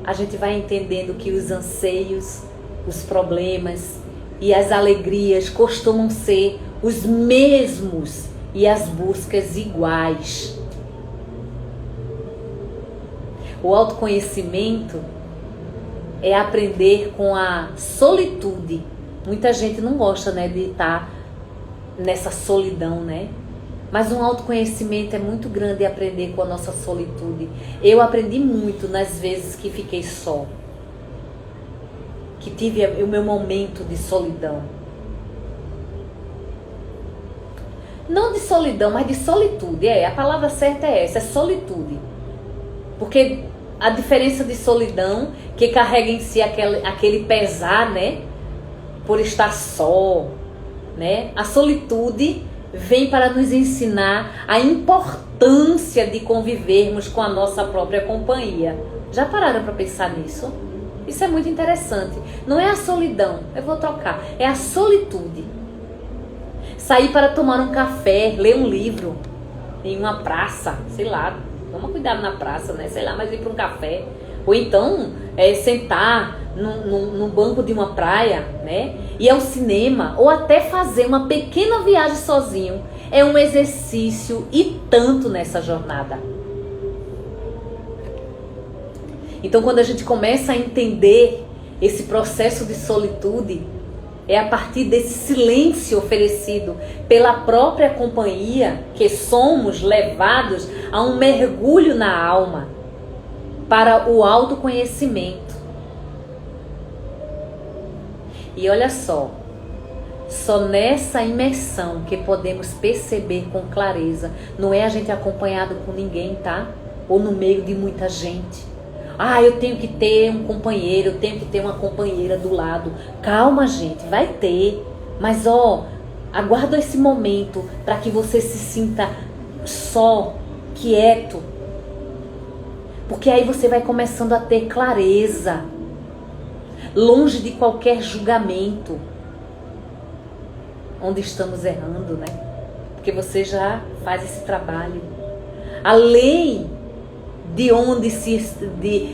a gente vai entendendo que os anseios, os problemas e as alegrias costumam ser os mesmos e as buscas iguais. O autoconhecimento é aprender com a solitude. Muita gente não gosta, né, de estar nessa solidão, né? Mas um autoconhecimento é muito grande aprender com a nossa solitude. Eu aprendi muito nas vezes que fiquei só, que tive o meu momento de solidão. Não de solidão, mas de solitude. A palavra certa é essa, é solitude. Porque a diferença de solidão, que carrega em si aquele pesar, né? Por estar só, né? A solitude vem para nos ensinar a importância de convivermos com a nossa própria companhia. Já pararam para pensar nisso? Isso é muito interessante. Não é a solidão, eu vou trocar, é a solitude. Sair para tomar um café, ler um livro em uma praça, sei lá, toma cuidado na praça, né? Sei lá, mas ir para um café. Ou então sentar num banco de uma praia, né? Ir ao cinema, ou até fazer uma pequena viagem sozinho. É um exercício e tanto nessa jornada. Então, quando a gente começa a entender esse processo de solitude, é a partir desse silêncio oferecido pela própria companhia que somos levados a um mergulho na alma para o autoconhecimento. E olha só, Só nessa imersão que podemos perceber com clareza. Não é a gente acompanhado com ninguém, tá? Ou no meio de muita gente. Ah, eu tenho que ter um companheiro, eu tenho que ter uma companheira do lado. Calma, gente, vai ter. Mas aguarda esse momento para que você se sinta só, quieto. Porque aí você vai começando a ter clareza. Longe de qualquer julgamento. Onde estamos errando, né? Porque você já faz esse trabalho. Além de onde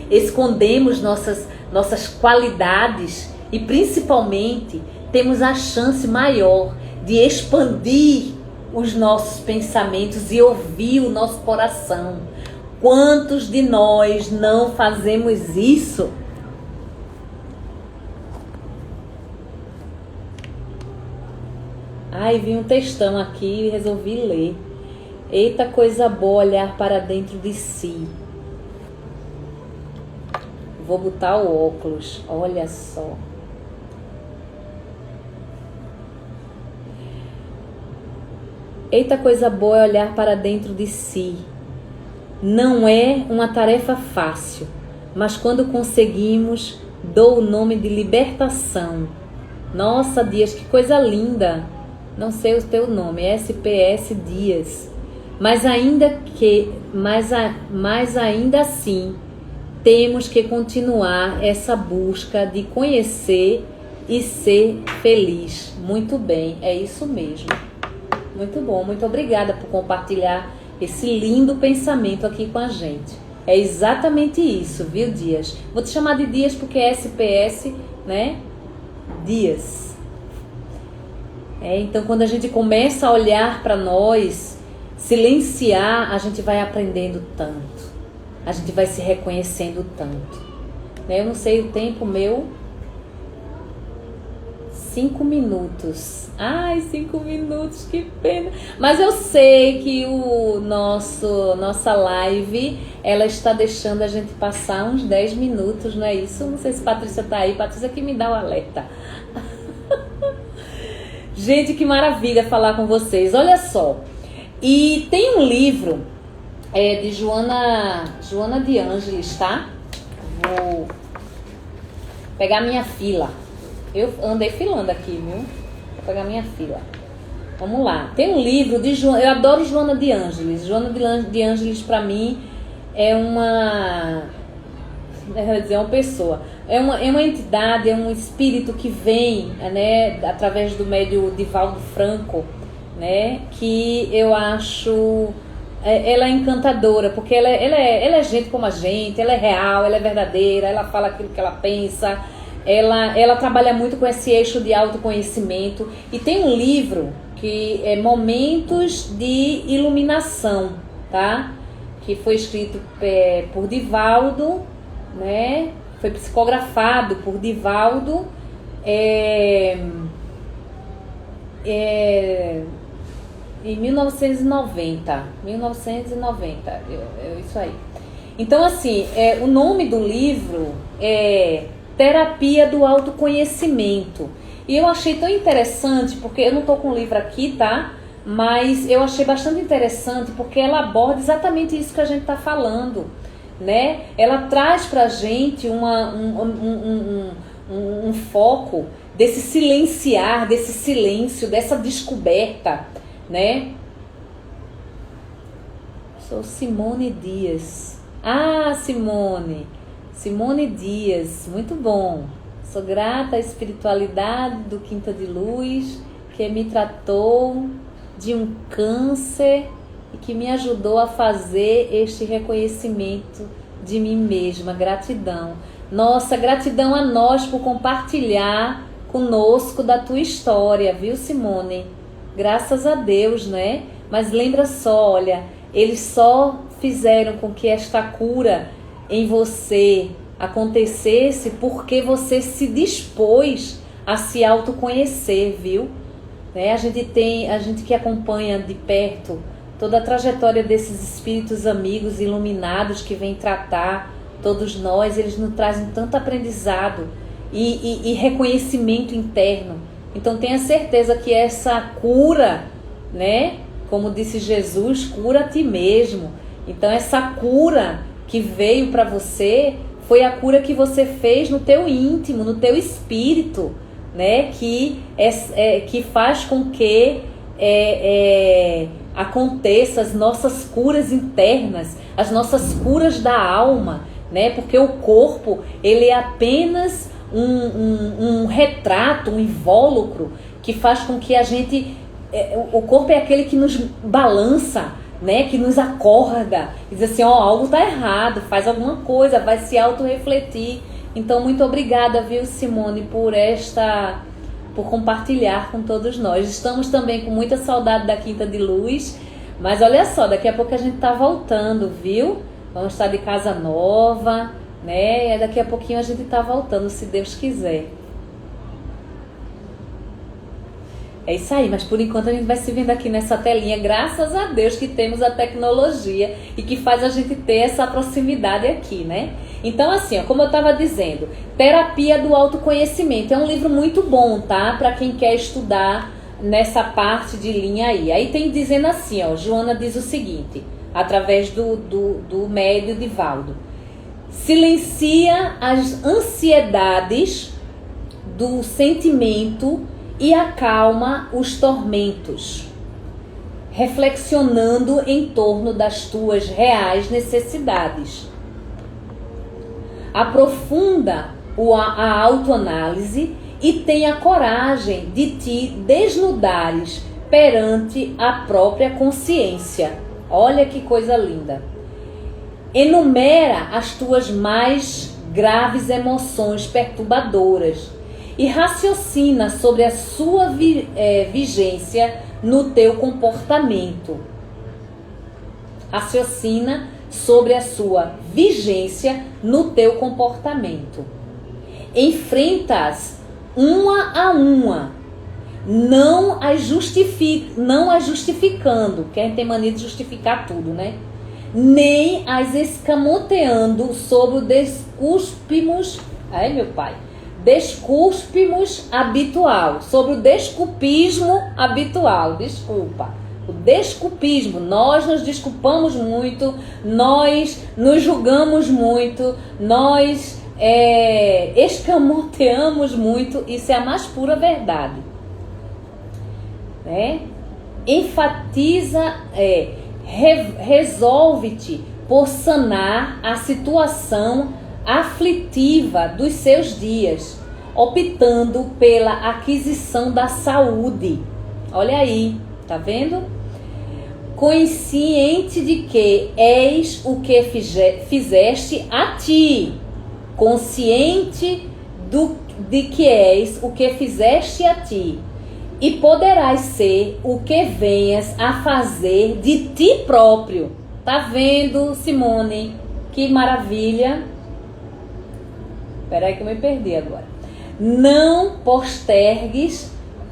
escondemos nossas qualidades e principalmente temos a chance maior de expandir os nossos pensamentos e ouvir o nosso coração. Quantos de nós não fazemos isso? Ai, vi um textão aqui e resolvi ler. Eita, coisa boa olhar para dentro de si. Vou botar o óculos, olha só. Eita, coisa boa é olhar para dentro de si. Não é uma tarefa fácil, mas quando conseguimos, dou o nome de libertação. Nossa, Dias, que coisa linda! Não sei o teu nome, SPS Dias. Mas ainda assim, temos que continuar essa busca de conhecer e ser feliz. Muito bem, é isso mesmo. Muito bom, muito obrigada por compartilhar esse lindo pensamento aqui com a gente. É exatamente isso, viu, Dias? Vou te chamar de Dias porque é SPS, né? Dias. Então, quando a gente começa a olhar para nós, silenciar, a gente vai aprendendo tanto. A gente vai se reconhecendo tanto. Eu não sei o tempo meu. 5 minutos. Ai, 5 minutos, que pena. Mas eu sei que nossa live, ela está deixando a gente passar uns 10 minutos, não é isso? Não sei se Patrícia tá aí. Patrícia que me dá o alerta. Gente, que maravilha falar com vocês. Olha só. E tem um livro de Joana de Ângeles, tá? Vou pegar minha fila. Eu andei filando aqui, viu? Vou pegar minha fila. Vamos lá. Tem um livro de Joana. Eu adoro Joana de Ângeles. Joana de Ângeles, pra mim, é uma pessoa. É uma entidade, é um espírito que vem, né, através do médium Divaldo Franco, né? Que eu acho... ela é encantadora, porque ela é gente como a gente, ela é real, ela é verdadeira, ela fala aquilo que ela pensa, ela trabalha muito com esse eixo de autoconhecimento. E tem um livro que é Momentos de Iluminação, tá? Que foi escrito por Divaldo, né? Foi psicografado por Divaldo em 1990, isso aí. Então, assim, o nome do livro é Terapia do Autoconhecimento. E eu achei tão interessante, porque eu não tô com o livro aqui, tá? Mas eu achei bastante interessante, porque ela aborda exatamente isso que a gente tá falando, né? Ela traz pra gente um foco desse silenciar, desse silêncio, dessa descoberta, né? Sou Simone Dias. Ah, Simone Dias, muito bom. Sou grata à espiritualidade do Quinta de Luz, que me tratou de um câncer e que me ajudou a fazer este reconhecimento de mim mesma. Gratidão. Nossa, gratidão a nós por compartilhar conosco da tua história, viu, Simone? Graças a Deus, né? Mas lembra só, olha, eles só fizeram com que esta cura em você acontecesse porque você se dispôs a se autoconhecer, viu? Né? A gente que acompanha de perto toda a trajetória desses espíritos amigos iluminados que vêm tratar todos nós, eles nos trazem tanto aprendizado e reconhecimento interno, Então tenha certeza que essa cura, né? Como disse Jesus, cura a ti mesmo. Então essa cura que veio para você foi a cura que você fez no teu íntimo, no teu espírito, né? Que faz com que aconteça as nossas curas internas, as nossas curas da alma, né? Porque o corpo, ele é apenas um retrato, um invólucro que faz com que a gente... o corpo é aquele que nos balança, né? Que nos acorda e diz assim, algo tá errado, faz alguma coisa, vai se autorrefletir. Então, muito obrigada, viu, Simone, por compartilhar com todos nós. Estamos também com muita saudade da Quinta de Luz, mas olha só, daqui a pouco a gente tá voltando, viu? Vamos estar de casa nova, né? E daqui a pouquinho a gente tá voltando, se Deus quiser. É isso aí, mas por enquanto a gente vai se vendo aqui nessa telinha, graças a Deus que temos a tecnologia e que faz a gente ter essa proximidade aqui, né? Então assim, como eu estava dizendo, Terapia do Autoconhecimento é um livro muito bom, tá? Para quem quer estudar nessa parte de linha aí. Aí tem dizendo assim, Joana diz o seguinte, através do médio Divaldo: silencia as ansiedades do sentimento e acalma os tormentos, reflexionando em torno das tuas reais necessidades. Aprofunda a autoanálise e tenha coragem de te desnudares perante a própria consciência. Olha que coisa linda. Enumera as tuas mais graves emoções perturbadoras e raciocina sobre a sua vigência no teu comportamento. Raciocina sobre a sua vigência no teu comportamento. Enfrenta-as uma a uma, não as justificando, porque a gente tem mania de justificar tudo, né? Nem as escamoteando sobre o sobre o desculpismo habitual, o desculpismo, nós nos desculpamos muito, nós nos julgamos muito, nós escamoteamos muito, isso é a mais pura verdade, né? Enfatiza, resolve-te por sanar a situação aflitiva dos seus dias, optando pela aquisição da saúde. Olha aí, tá vendo? Consciente de que és o que fizeste a ti. Consciente de que és o que fizeste a ti. E poderás ser o que venhas a fazer de ti próprio. Tá vendo, Simone? Que maravilha. Espera aí que eu me perdi agora. Não postergues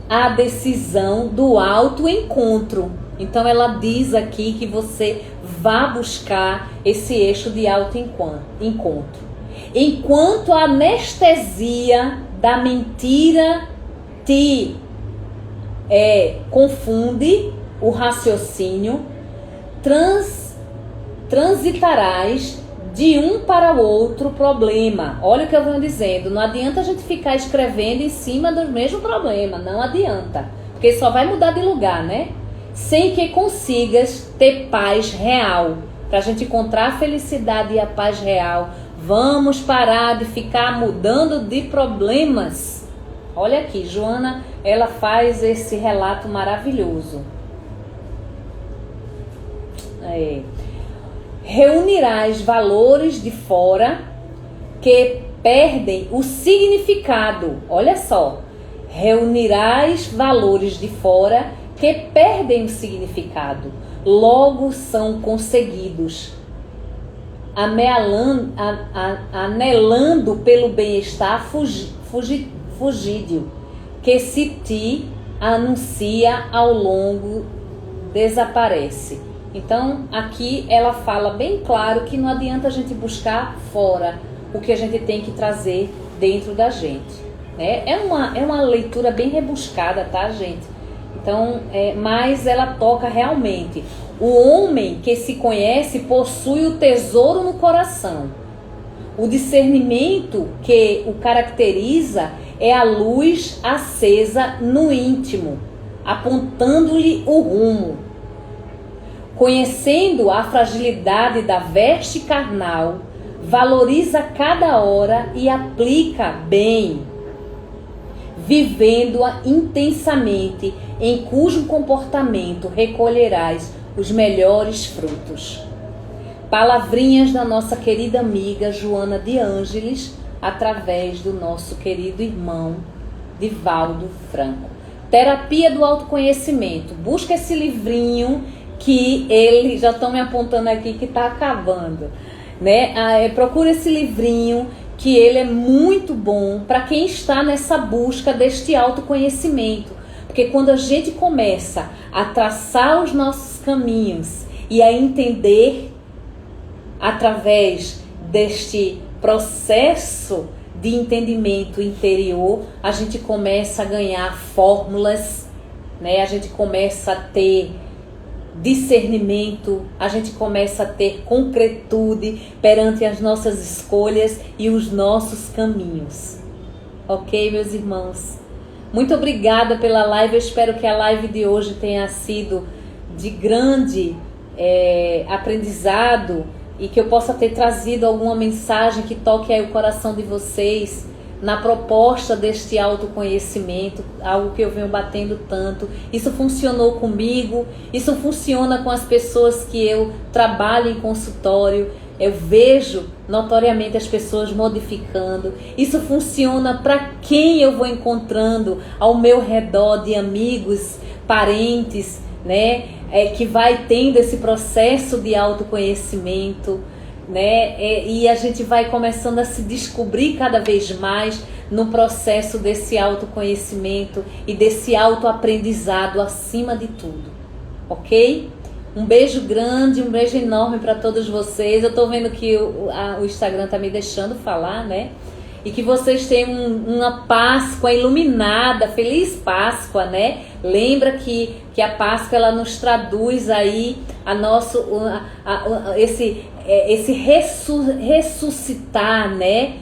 a decisão do autoencontro. Então ela diz aqui que você vá buscar esse eixo de autoencontro. Enquanto a anestesia da mentira te confunde o raciocínio, transitarás de um para o outro problema. Olha o que eu venho dizendo, não adianta a gente ficar escrevendo em cima do mesmo problema, não adianta, porque só vai mudar de lugar, né? Sem que consigas ter paz real. Para a gente encontrar a felicidade e a paz real, vamos parar de ficar mudando de problemas. Olha aqui, Joana, ela faz esse relato maravilhoso. Reunirás valores de fora que perdem o significado. Olha só. Reunirás valores de fora que perdem o significado. Logo são conseguidos. Anelando pelo bem-estar fugídio, que se te anuncia ao longo desaparece. Então, aqui ela fala bem claro que não adianta a gente buscar fora o que a gente tem que trazer dentro da gente. né? É uma leitura bem rebuscada, tá, gente? Então, mas ela toca realmente. O homem que se conhece possui o tesouro no coração. O discernimento que o caracteriza é a luz acesa no íntimo, apontando-lhe o rumo. Conhecendo a fragilidade da veste carnal, valoriza cada hora e aplica bem, vivendo-a intensamente, em cujo comportamento recolherás os melhores frutos. Palavrinhas da nossa querida amiga Joana de Ângeles, através do nosso querido irmão Divaldo Franco. Terapia do autoconhecimento. Busca esse livrinho que ele, já estão me apontando aqui que está acabando, né? Procura esse livrinho que ele é muito bom para quem está nessa busca deste autoconhecimento. Porque quando a gente começa a traçar os nossos caminhos e a entender através deste processo de entendimento interior, a gente começa a ganhar fórmulas, né? A gente começa a ter discernimento, a gente começa a ter concretude perante as nossas escolhas e os nossos caminhos. Ok, meus irmãos? Muito obrigada pela live. Eu espero que a live de hoje tenha sido de grande aprendizado e que eu possa ter trazido alguma mensagem que toque aí o coração de vocês na proposta deste autoconhecimento, algo que eu venho batendo tanto. Isso funcionou comigo, isso funciona com as pessoas que eu trabalho em consultório. Eu vejo notoriamente as pessoas modificando. Isso funciona para quem eu vou encontrando ao meu redor de amigos, parentes, né? Que vai tendo esse processo de autoconhecimento, né? E a gente vai começando a se descobrir cada vez mais no processo desse autoconhecimento e desse autoaprendizado acima de tudo, ok? Um beijo grande, um beijo enorme para todos vocês. Eu tô vendo que o Instagram tá me deixando falar, né? E que vocês tenham uma Páscoa iluminada, feliz Páscoa, né? Lembra que a Páscoa ela nos traduz aí esse ressuscitar, né?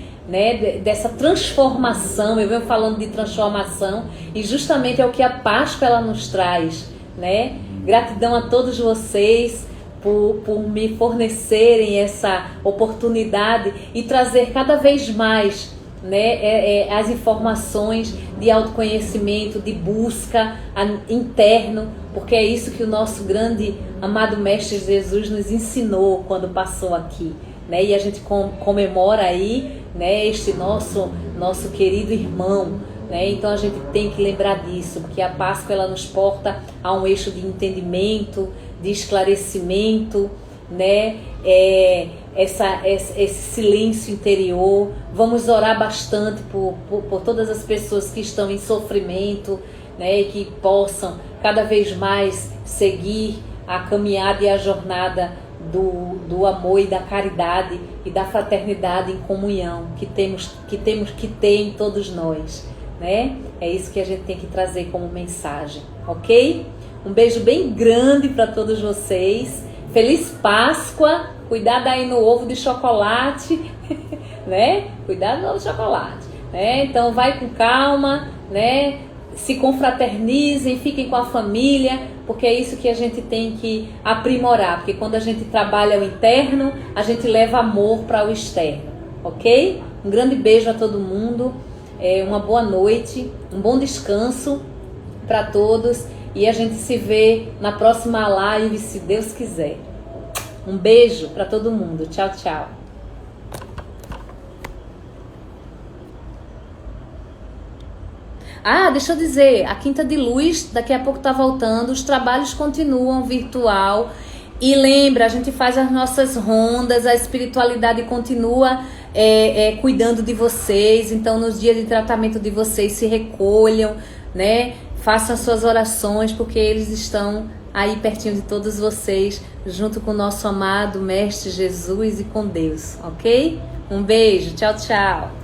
Dessa transformação. Eu venho falando de transformação e justamente é o que a Páscoa ela nos traz, né? Gratidão a todos vocês por me fornecerem essa oportunidade e trazer cada vez mais, né, as informações de autoconhecimento, de busca interno, porque é isso que o nosso grande amado Mestre Jesus nos ensinou quando passou aqui, né? E a gente comemora aí, né, este nosso querido irmão, né? Então a gente tem que lembrar disso, porque a Páscoa ela nos porta a um eixo de entendimento, de esclarecimento, né? Esse silêncio interior. Vamos orar bastante por todas as pessoas que estão em sofrimento, né? E que possam cada vez mais seguir a caminhada e a jornada do amor e da caridade e da fraternidade em comunhão que temos que ter em todos nós, né? É isso que a gente tem que trazer como mensagem, ok? Um beijo bem grande para todos vocês. Feliz Páscoa. Cuidado aí no ovo de chocolate, né? Cuidado no ovo de chocolate, né? Então vai com calma, né? Se confraternizem, fiquem com a família, porque é isso que a gente tem que aprimorar. Porque quando a gente trabalha o interno, a gente leva amor para o externo, ok? Um grande beijo a todo mundo. Uma boa noite, um bom descanso para todos e a gente se vê na próxima live, se Deus quiser. Um beijo para todo mundo. Tchau, tchau. Deixa eu dizer, a Quinta de Luz daqui a pouco tá voltando, os trabalhos continuam virtual. E lembra, a gente faz as nossas rondas, a espiritualidade continua cuidando de vocês. Então, nos dias de tratamento de vocês, se recolham, né? Façam as suas orações, porque eles estão aí pertinho de todos vocês, junto com o nosso amado Mestre Jesus e com Deus, ok? Um beijo, tchau, tchau.